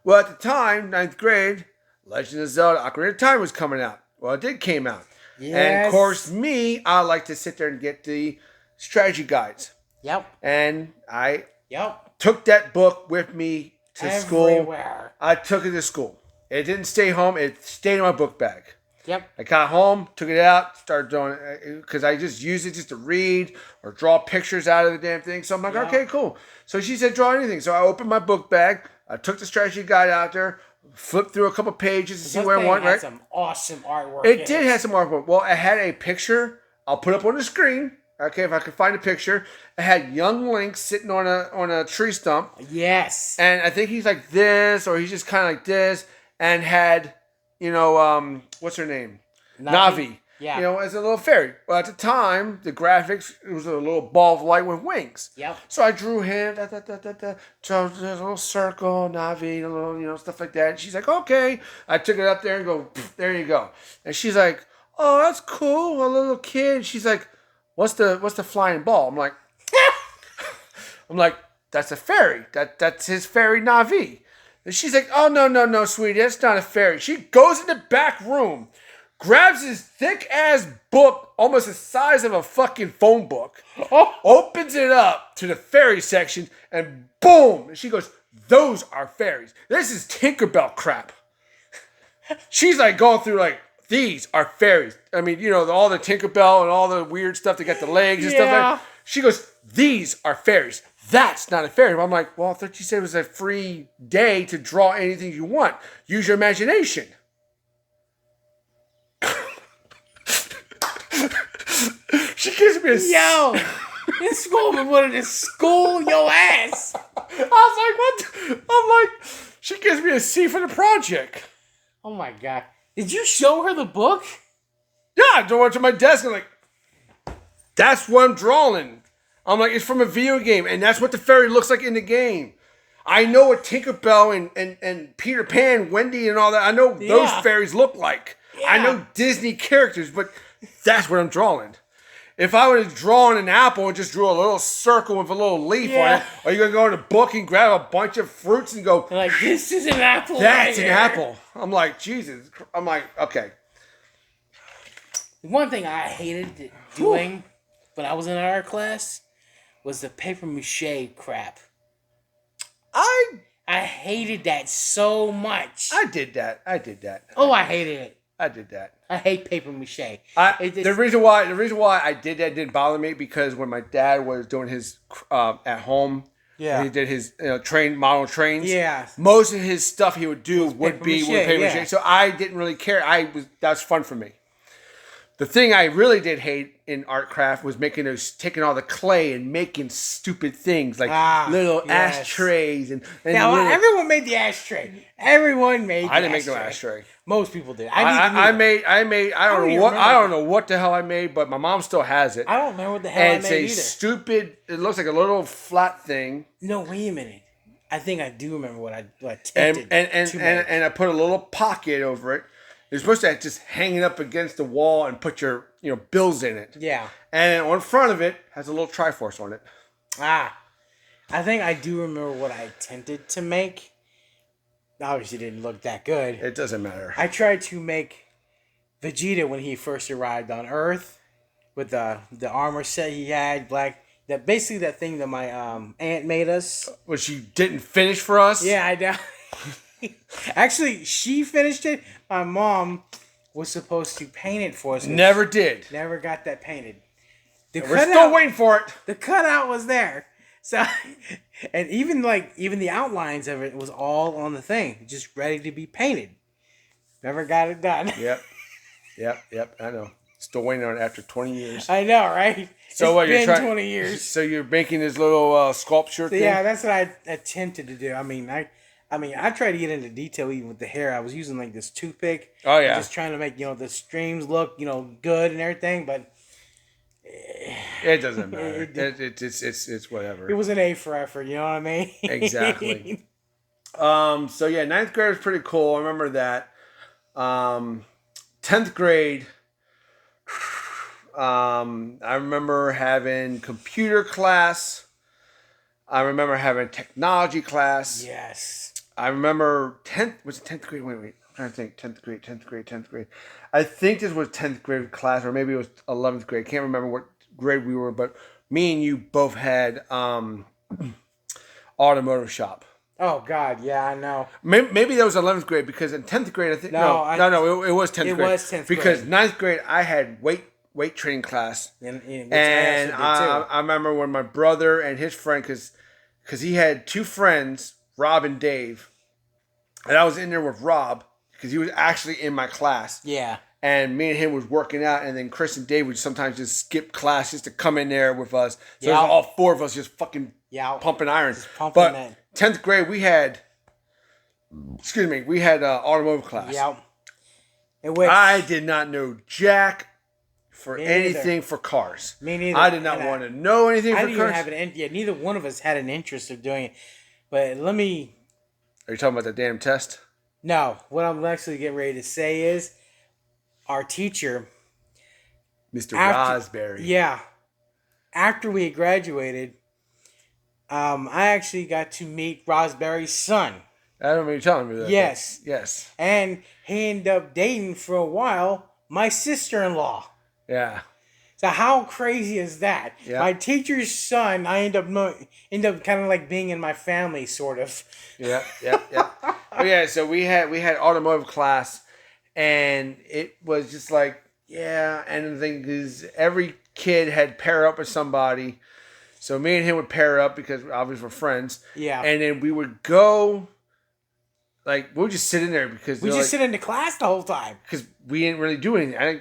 Well, at the time, ninth grade, Legend of Zelda: Ocarina of Time was coming out. Well, it did came out. Yes. And of course, I like to sit there and get the strategy guides. Yep. And I Yep. took that book with me to Everywhere. school. I took it to school. It didn't stay home. It stayed in my book bag. Yep. I got home, took it out, started doing it because I just used it just to read or draw pictures out of the damn thing. So I'm like, okay, cool. So she said, draw anything. So I opened my book bag. I took the strategy guide out there, flipped through a couple pages to see where I want. It had some awesome artwork. It did have some artwork. Well, it had a picture. I'll put up on the screen. Okay, if I can find a picture. It had young Link sitting on a tree stump. Yes. And I think he's like this, or he's just kind of like this, and had, what's her name? Navi. Yeah. As a little fairy. Well, at the time, the graphics, it was a little ball of light with wings. Yep. So I drew him, so there's a little circle, Navi, a little, stuff like that. And she's like, okay. I took it up there and go, there you go. And she's like, oh, that's cool, a little kid. She's like, what's the flying ball? I'm like, that's a fairy. That's his fairy Navi. And she's like, oh, no, sweetie, that's not a fairy. She goes in the back room, grabs his thick-ass book, almost the size of a fucking phone book, opens it up to the fairy section, and boom! And she goes, those are fairies. This is Tinkerbell crap. She's like going through like, these are fairies. I mean, all the Tinkerbell and all the weird stuff. They got the legs and stuff like that. She goes, these are fairies. That's not a fairy. I'm like, well, I thought you said it was a free day to draw anything you want. Use your imagination. She gives me a... Yo! This school wanted to school your ass. I was like, what? I'm like, she gives me a C for the project. Oh my God. Did you show her the book? Yeah, I drove it to my desk and like, that's what I'm drawing. I'm like, it's from a video game, and that's what the fairy looks like in the game. I know what Tinkerbell and Peter Pan, Wendy, and all that. I know those fairies look like. Yeah. I know Disney characters, but that's what I'm drawing. If I would have drawn an apple and just drew a little circle with a little leaf on it, are you going to go in a book and grab a bunch of fruits and go, like, this is an apple. That's an apple. I'm like, Jesus. I'm like, okay. One thing I hated doing when I was in art class was the paper mache crap. I hated that so much. I did that. Oh, I hated it. I did that. I hate paper mache. The reason why I did that didn't bother me because when my dad was doing his at home, he did his model trains. Yeah, most of his stuff he would do would be with paper mache. So I didn't really care. That's fun for me. The thing I really did hate in art craft was taking all the clay and making stupid things like little ashtrays and everyone made the ashtray. Everyone made. I didn't make no ashtray. Most people did. I don't know what the hell I made, but my mom still has it. I don't remember what the hell I made either. It's a stupid. It looks like a little flat thing. No, wait a minute. I think I do remember what I attempted and I put a little pocket over it. You're supposed to just hang it up against the wall and put your bills in it. Yeah. And on front of it has a little Triforce on it. I think I do remember what I attempted to make. Obviously didn't look that good. It doesn't matter. I tried to make Vegeta when he first arrived on Earth with the armor set he had, basically that thing that my aunt made us. Which she didn't finish for us? Yeah, I know. Actually, she finished it. My mom was supposed to paint it for us. Never did. Never got that painted. We're still waiting for it. The cutout was there. So, and even the outlines of it was all on the thing, just ready to be painted. Never got it done. Yep. I know. Still waiting on it after 20 years. I know, right? So it's been 20 years. So you're making this little sculpture thing? Yeah, that's what I attempted to do. I mean, I tried to get into detail even with the hair. I was using this toothpick. Oh yeah. Just trying to make the streams look good and everything, but It doesn't matter. It's whatever. It was an A for effort. You know what I mean? Exactly. So yeah, ninth grade was pretty cool. I remember that. 10th grade. I remember having computer class. I remember having technology class. Yes. I remember 10th. Was it 10th grade? Wait. I'm trying to think. 10th grade. I think this was 10th grade class, or maybe it was 11th grade. I can't remember what grade we were, but me and you both had automotive shop. Oh God, yeah, I know. Maybe that was 11th grade because in 10th grade I think it was 10th grade. It was 10th grade because 9th grade I had weight training class, and I remember when my brother and his friend, because he had two friends, Rob and Dave, and I was in there with Rob because he was actually in my class. Yeah. And me and him was working out, and then Chris and Dave would sometimes just skip class just to come in there with us. So it was all four of us just fucking pumping iron. But 10th grade, we had automotive class. Yeah. I did not know jack for anything for cars. Me neither. I did not want to know anything for cars. Neither one of us had an interest of doing it. But let me... Are you talking about the damn test? No. What I'm actually getting ready to say is our teacher... Mr. Raspberry. Yeah. After we graduated... I actually got to meet Raspberry's son. I remember you telling me that. Yes. And he ended up dating for a while my sister-in-law. Yeah. So how crazy is that? Yep. My teacher's son, I end up kind of like being in my family, sort of. Yep. Oh yeah. So we had automotive class, and it was just like and the thing is, every kid had pair up with somebody. So me and him would pair up because obviously we're friends. Yeah. And then we would go, we would just sit in there because we just sit in the class the whole time because we didn't really do anything. I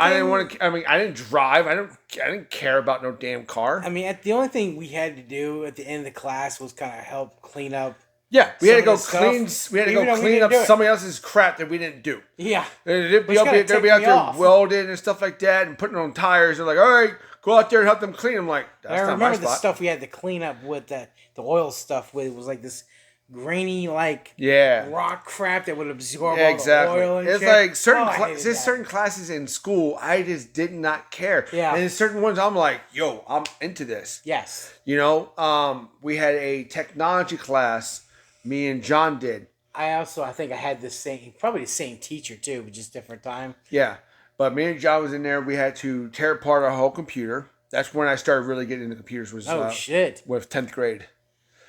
didn't want to. I mean, I didn't drive. I didn't care about no damn car. I mean, the only thing we had to do at the end of the class was kind of help clean up. Yeah, we had to go clean. We had to go clean up somebody else's crap that we didn't do. Yeah. They'd be out there welding and stuff like that and putting on tires. They're like, all right. Go out there and help them clean. I'm like, that's not my spot. I remember the stuff we had to clean up with the oil stuff. With it was like this grainy, rock crap that would absorb all the oil and it's shit. Like certain classes in school, I just did not care. Yeah. And certain ones, I'm like, yo, I'm into this. Yes. You know, we had a technology class. Me and John did. I think I had probably the same teacher too, but just different time. Yeah. But me and John was in there. We had to tear apart our whole computer. That's when I started really getting into computers. With 10th grade.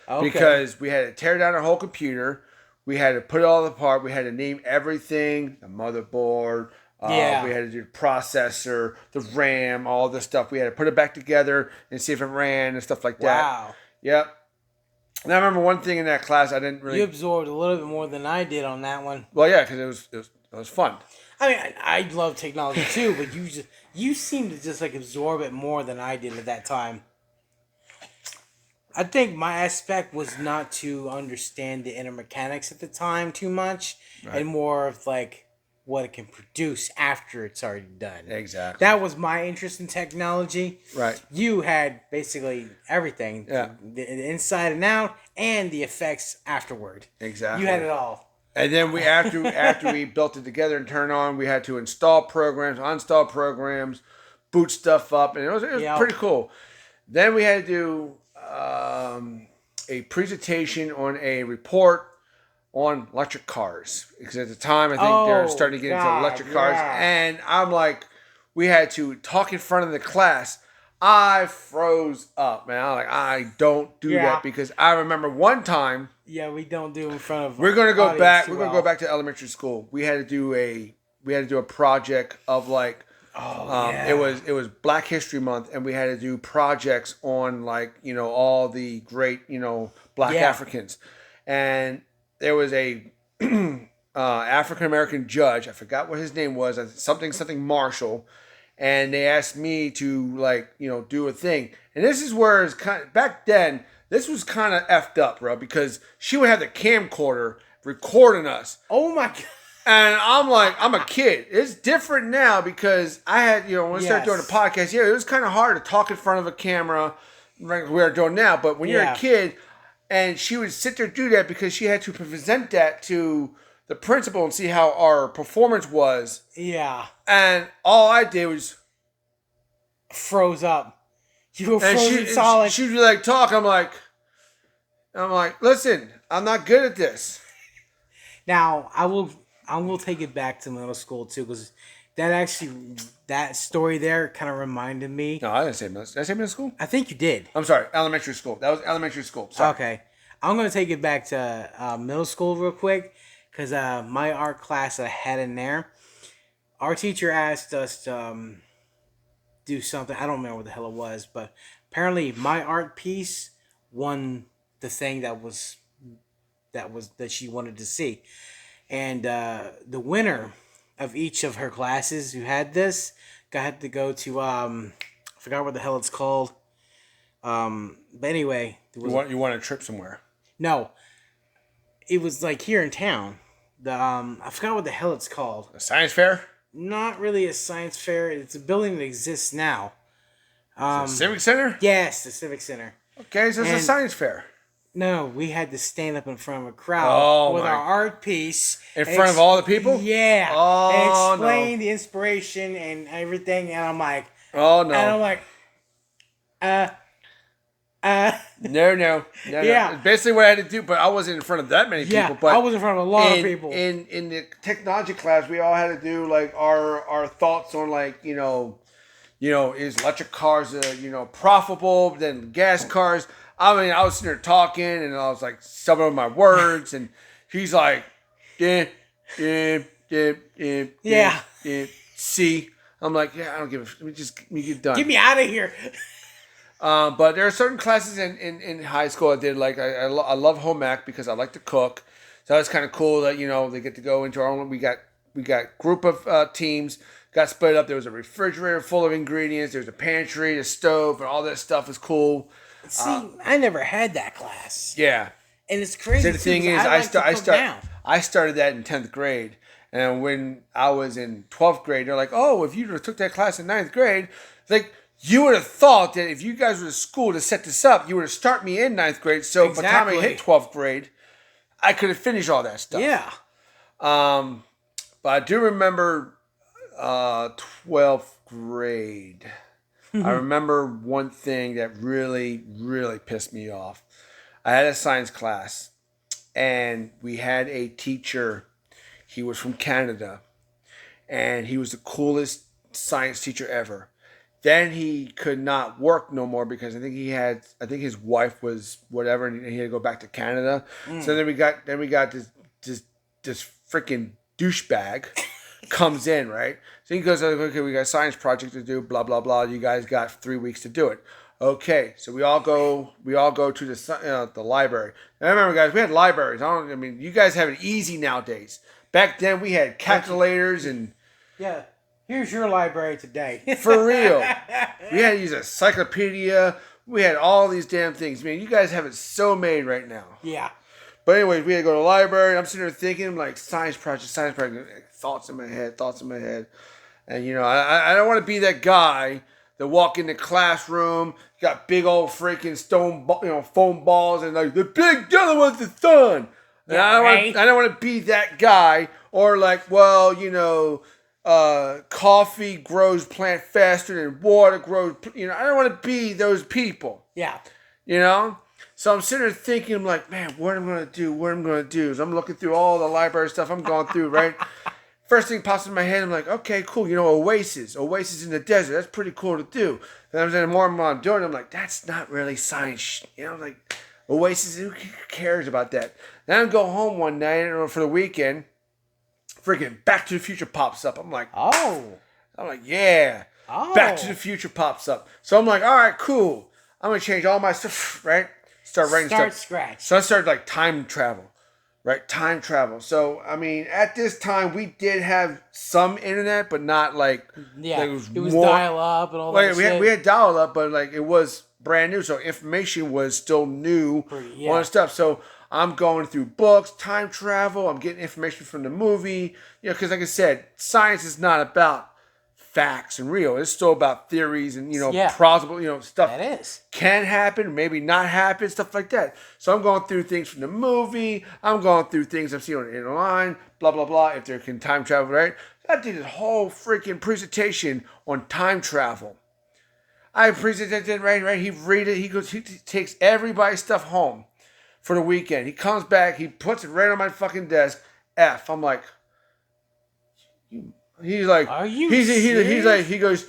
Okay. Because we had to tear down our whole computer. We had to put it all apart. We had to name everything: the motherboard. We had to do the processor, the RAM, all this stuff. We had to put it back together and see if it ran and stuff like that. Wow. Yep. And I remember one thing in that class I didn't really. You absorbed a little bit more than I did on that one. Well, yeah, because it was fun. I mean, I love technology too, but you seem to just absorb it more than I did at that time. I think my aspect was not to understand the inner mechanics at the time too much, and more of what it can produce after it's already done. Exactly. That was my interest in technology. Right. You had basically everything. Yeah. The inside and out, and the effects afterward. Exactly. You had it all. And then we after we built it together and turned on, we had to install programs, uninstall programs, boot stuff up, and it was pretty cool. Then we had to do a presentation on a report on electric cars, because at the time I think they were starting to get into electric cars, and I'm like, we had to talk in front of the class. I froze up, man. I'm like, I don't do that, because I remember one time. Yeah, we don't do in front of. We're gonna go back. We're gonna go back to elementary school. We had to do a project of it was Black History Month, and we had to do projects on all the great Black Africans, and there was a African American judge. I forgot what his name was. Something Marshall. And they asked me to do a thing. And this is where it's back then, this was kind of effed up, bro, because she would have the camcorder recording us. Oh my God. And I'm like, I'm a kid. It's different now because I had, when I started doing a podcast, it was kind of hard to talk in front of a camera like we are doing now. But when you're a kid, and she would sit there and do that because she had to present that to the principal and see how our performance was. Yeah. And all I did was froze up. You were frozen solid. She'd be like, talk. I'm like, listen, I'm not good at this. Now, I will take it back to middle school too, because that story there kind of reminded me. No, I didn't say middle. Did I say middle school? I think you did. I'm sorry, elementary school. That was elementary school. Sorry. Okay, I'm gonna take it back to middle school real quick, because my art class I had in there, our teacher asked us to do something. I don't remember what the hell it was, but apparently my art piece won the thing that she wanted to see. And the winner of each of her classes who had this had to go to I forgot what the hell it's called. But anyway, you want a trip somewhere? No, it was like here in town. The I forgot what the hell it's called. A science fair? Not really a science fair. It's a building that exists now. The Civic Center? Yes, the Civic Center. Okay, so it's a science fair. No, we had to stand up in front of a crowd with our art piece. In front of all the people? Yeah. Oh, and explain the inspiration and everything. And I'm like... Oh, no. And I'm like... No. Yeah. Basically what I had to do, but I wasn't in front of that many people. But I was in front of a lot of people. In the technology class, we all had to do, like, our thoughts on, like, is electric cars, profitable than gas cars? I mean, I was sitting there talking, and I was like stumbling with my words, and he's like, yeah. See, I'm like, yeah, I don't give a. Let me get done. Get me out of here. But there are certain classes in high school I did. Like I love home ec because I like to cook, so it's kind of cool that they get to go into our own. We got group of teams. Got split up. There was a refrigerator full of ingredients. There was a pantry, a stove, and all that stuff is cool. See, I never had that class. Yeah. And it's crazy. So the thing is, I started that in 10th grade. And when I was in 12th grade, they're like, oh, if you took that class in 9th grade, like, you would have thought that if you guys were to school to set this up, you would have started me in 9th grade. So by the time I hit 12th grade, I could have finished all that stuff. Yeah. But I do remember 12th grade. I remember one thing that really, really pissed me off. I had a science class, and we had a teacher. He was from Canada, and he was the coolest science teacher ever. Then he could not work no more because I think his wife was whatever, and he had to go back to Canada. So then we got this freaking douchebag. Comes in, right? So he goes, okay, we got a science project to do, blah, blah, blah. You guys got 3 weeks to do it. Okay, so we all go to the library. And I remember, guys, we had libraries. You guys have it easy nowadays. Back then, we had calculators and... Yeah, here's your library today. For real. We had to use a encyclopedia. We had all these damn things. Man, you guys have it so made right now. Yeah. But anyways, we had to go to the library. I'm sitting there thinking, like, science project. Thoughts in my head. And, I don't want to be that guy that walk in the classroom, got big old freaking foam balls, and like, the big yellow one's the sun. And I don't want to be that guy, or like, coffee grows plant faster than water grows, I don't want to be those people. Yeah. So I'm sitting there thinking, I'm like, man, what am I going to do? So I'm looking through all the library stuff I'm going through, right? First thing pops in my head, I'm like, okay, cool. Oasis in the desert. That's pretty cool to do. Then I'm saying more and more I'm doing it, I'm like, that's not really science. Like, Oasis, who cares about that? Then I go home one night for the weekend, freaking Back to the Future pops up. I'm like, yeah. Oh. Back to the Future pops up. So I'm like, all right, cool. I'm going to change all my stuff, right? Start writing stuff. Scratch. So I started like time travel. Right, time travel. So, at this time, we did have some internet, but not like... Yeah, it was dial-up and all that shit. We had dial-up, but like it was brand new, so information was still new on stuff. So, I'm going through books, time travel. I'm getting information from the movie. Because like I said, science is not about facts and real. It's still about theories and, plausible, stuff That is. can happen, maybe not happen, stuff like that. So I'm going through things from the movie. I'm going through things I'm seeing on online, blah, blah, blah, if there can time travel, right? I did a whole freaking presentation on time travel. I presented right. He read it. He goes. He takes everybody's stuff home for the weekend. He comes back. He puts it right on my fucking desk. F. I'm like, he's like, are you he's like, he goes.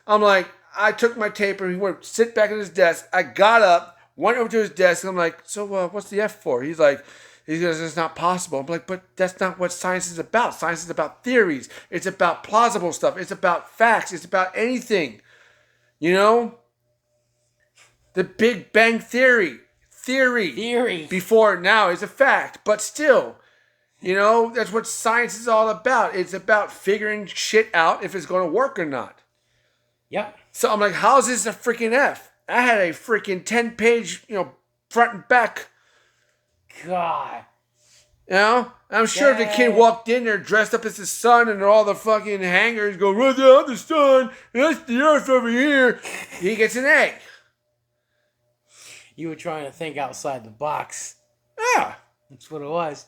I'm like, I took my taper. He went sit back at his desk. I got up, went over to his desk. And I'm like, so what's the F for? He goes, it's not possible. I'm like, but that's not what science is about. Science is about theories. It's about plausible stuff. It's about facts. It's about anything. The Big Bang Theory before now is a fact, but still, that's what science is all about. It's about figuring shit out if it's going to work or not. Yep. So I'm like, how's this a freaking F? I had a freaking 10-page, front and back. God. I'm sure if the kid walked in there dressed up as the sun and all the fucking hangers go, well, that's the sun, and that's the earth over here, he gets an A. You were trying to think outside the box. Yeah. That's what it was.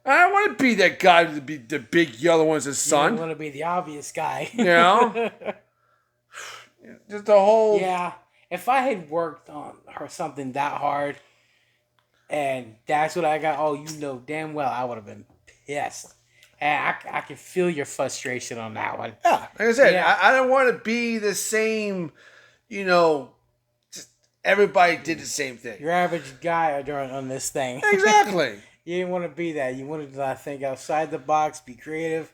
I don't want to be that guy to be the big yellow one as the sun. You want to be the obvious guy. Just the whole... Yeah. If I had worked on something that hard... and that's what I got. Damn well I would have been pissed. And I can feel your frustration on that one. Yeah, like I said, I don't want to be the same, just everybody did the same thing. Your average guy on this thing. Exactly. You didn't want to be that. You wanted to think outside the box, be creative,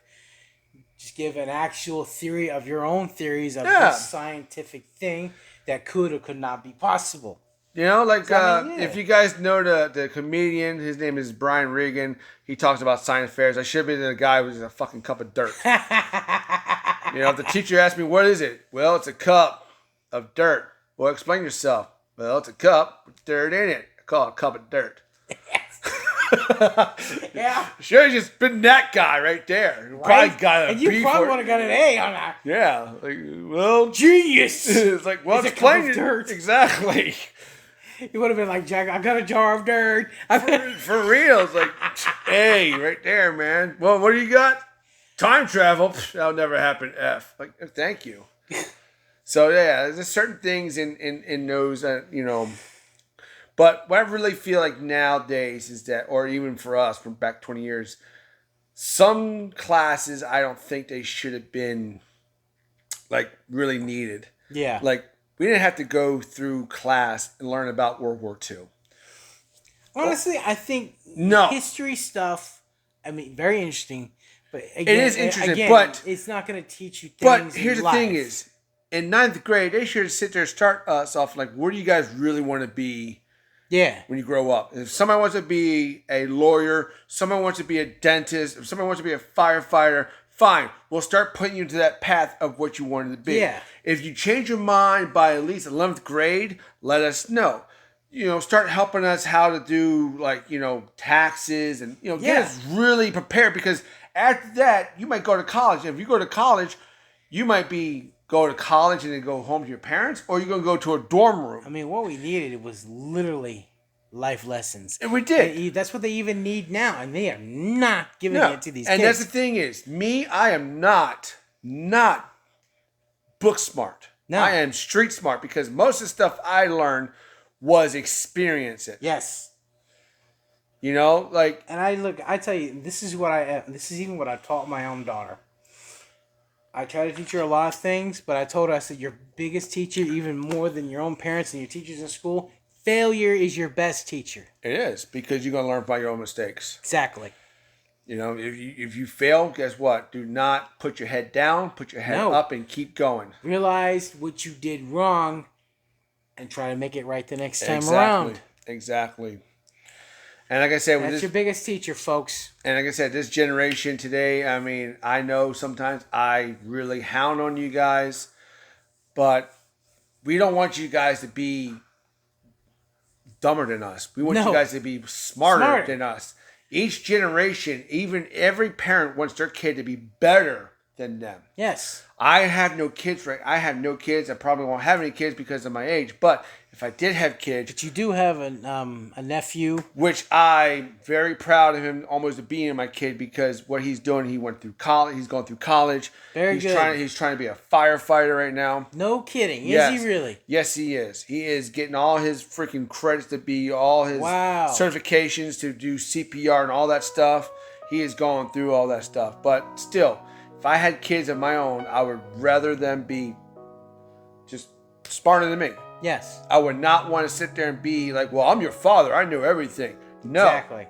just give an actual theory of your own theories of this scientific thing that could or could not be possible. If you guys know the comedian, his name is Brian Regan. He talks about science fairs. I should have been the guy who's a fucking cup of dirt. If the teacher asked me, what is it? Well, it's a cup of dirt. Well, explain yourself. Well, it's a cup with dirt in it. I call it a cup of dirt. Yeah. Should have just been that guy right there. Right? Probably got and you probably would have got an A on that. Yeah. Genius. It's like, well, it's explain a cup of dirt. Exactly. He would have been like, Jack, I got a jar of dirt. For real. It's like, hey, right there, man. Well, what do you got? Time travel. That'll never happen, F. Like, thank you. So, yeah, there's certain things in those that, But what I really feel like nowadays is that, or even for us from back 20 years, some classes I don't think they should have been, really needed. Yeah. We didn't have to go through class and learn about World War II. Honestly, I think history stuff, very interesting. But again, it is interesting, but it's not going to teach you things. But here's the thing is, in 9th grade, they should sit there and start us off where do you guys really want to be when you grow up? If somebody wants to be a lawyer, someone wants to be a dentist, if someone wants to be a firefighter, fine. We'll start putting you into that path of what you wanted to be. Yeah. If you change your mind by at least 11th grade, let us know. Start helping us how to do taxes and get us really prepared, because after that you might go to college. And if you go to college, you might go to college and then go home to your parents, or you're gonna go to a dorm room. What we needed was literally life lessons. And we did. That's what they even need now, and they are not giving it to these kids. And that's the thing is, I am not book smart. No. I am street smart, because most of the stuff I learned was experience it. Yes. And I tell you, this is even what I taught my own daughter. I try to teach her a lot of things, but I told her, I said, your biggest teacher, even more than your own parents and your teachers in school, failure is your best teacher. It is, because you're going to learn by your own mistakes. Exactly. If you fail, guess what? Do not put your head down, put your head up, and keep going. Realize what you did wrong and try to make it right the next time around. Exactly. And like I said, that's your biggest teacher, folks. And like I said, this generation today, I know sometimes I really hound on you guys, but we don't want you guys to be dumber than us. We want you guys to be smarter than us. Each generation, even every parent wants their kid to be better than them. Yes. I have no kids, right? I have no kids. I probably won't have any kids because of my age. But if I did have kids... But you do have a nephew. Which I'm very proud of him almost being my kid because what he's doing, he went through college. He's going through college. Very good. He's trying to be a firefighter right now. No kidding. Is he really? Yes, he is. He is getting all his freaking credits to be all his certifications to do CPR and all that stuff. He is going through all that stuff. But still... If I had kids of my own, I would rather them be just smarter than me. Yes. I would not want to sit there and be like, well, I'm your father. I know everything. No. Exactly.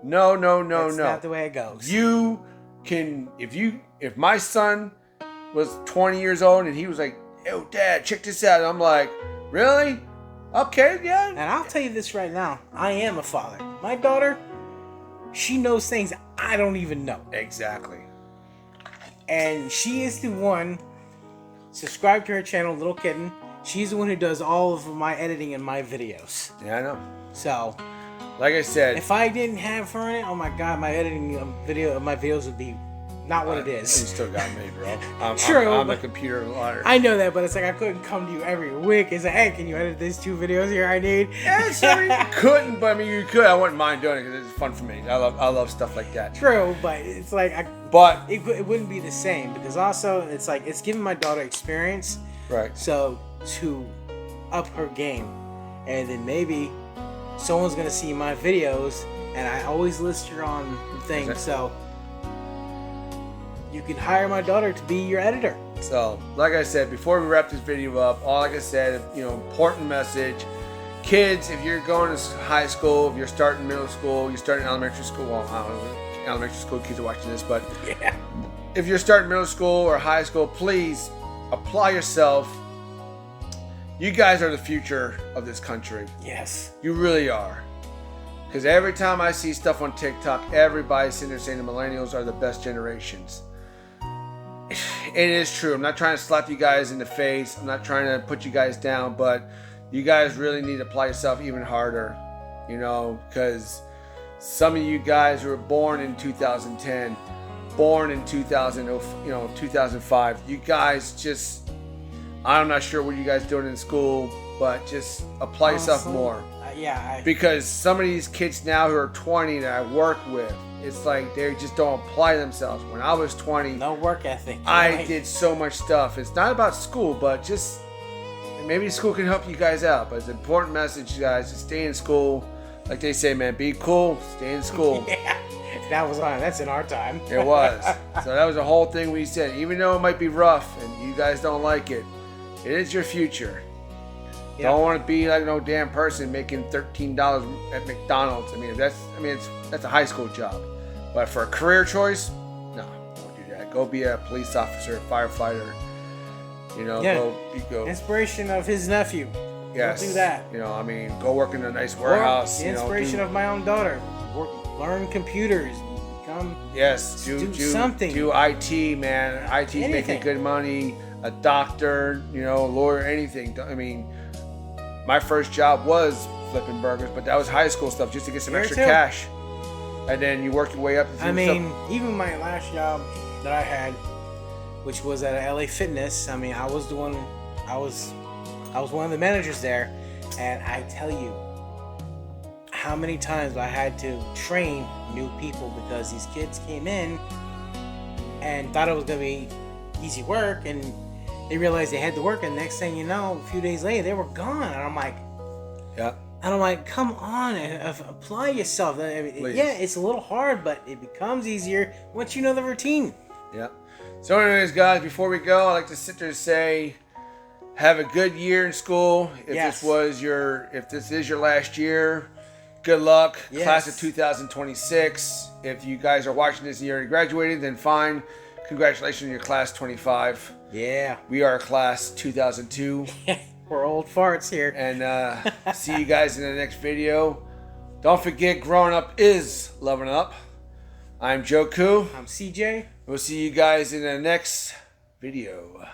No. That's not the way it goes. You can, if my son was 20 years old and he was like, yo, Dad, check this out. And I'm like, really? Okay, yeah. And I'll tell you this right now. I am a father. My daughter, she knows things I don't even know. Exactly. And she is the one, subscribe to her channel, Little Kitten. She's the one who does all of my editing and my videos. Yeah, I know. So, like I said, if I didn't have her in it, oh my God, my editing my videos would be not what it is. You still got me, bro. True. I'm a computer liar. I know that, but it's like I couldn't come to you every week and say, hey, can you edit these 2 videos here I need? Yeah, sorry, you couldn't, but I mean, you could. I wouldn't mind doing it because it's fun for me. I love stuff like that. True, but it's like, it wouldn't be the same because also it's like it's giving my daughter experience. Right. So to up her game, and then maybe someone's gonna see my videos, and I always list her on things. Exactly. So you can hire my daughter to be your editor. So, like I said, before we wrap this video up, like I said, important message. Kids, if you're going to high school, if you're starting middle school, you're starting elementary school, well, I don't know, elementary school kids are watching this, but yeah. If you're starting middle school or high school, please apply yourself. You guys are the future of this country. Yes. You really are. Because every time I see stuff on TikTok, everybody's sitting there saying the millennials are the best generations. It is true. I'm not trying to slap you guys in the face. I'm not trying to put you guys down, but you guys really need to apply yourself even harder, because some of you guys who were born in 2010, born in 2005, you guys just, I'm not sure what you guys doing in school, but just apply yourself more. Because some of these kids now who are 20 that I work with, it's like they just don't apply themselves. When I was 20, no work ethic. I did so much stuff. It's not about school, but just maybe school can help you guys out. But it's an important message, you guys, to stay in school. Like they say, man, be cool, stay in school. Yeah, that's in our time. It was. So that was the whole thing we said. Even though it might be rough and you guys don't like it, it is your future. Yep. Don't want to be like no damn person making $13 at McDonald's. That's a high school job. But for a career choice, no, don't do that. Go be a police officer, a firefighter. Go. Inspiration of his nephew. Yes. Don't do that. Go work in a nice warehouse. The inspiration of my own daughter. Learn computers. Become. Yes. Do something. Do IT, man. IT's making good money. A doctor, a lawyer, anything. My first job was flipping burgers, but that was high school stuff just to get some extra cash. And then you work your way up. Even my last job that I had, which was at LA Fitness. I was one of the managers there, and I tell you how many times I had to train new people because these kids came in and thought it was gonna be easy work, and they realized they had to work, and next thing you know, a few days later, they were gone. And I'm like, yeah. And I'm like, come on, apply yourself. It's a little hard, but it becomes easier once you know the routine. Yeah. So anyways, guys, before we go, I'd like to sit there and say, have a good year in school. If this is your last year, good luck. Yes. Class of 2026. If you guys are watching this and you already graduated, then fine. Congratulations on your class 25. Yeah. We are class 2002. We're old farts here. And see you guys in the next video. Don't forget, growing up is loving up. I'm Joku. I'm CJ. We'll see you guys in the next video.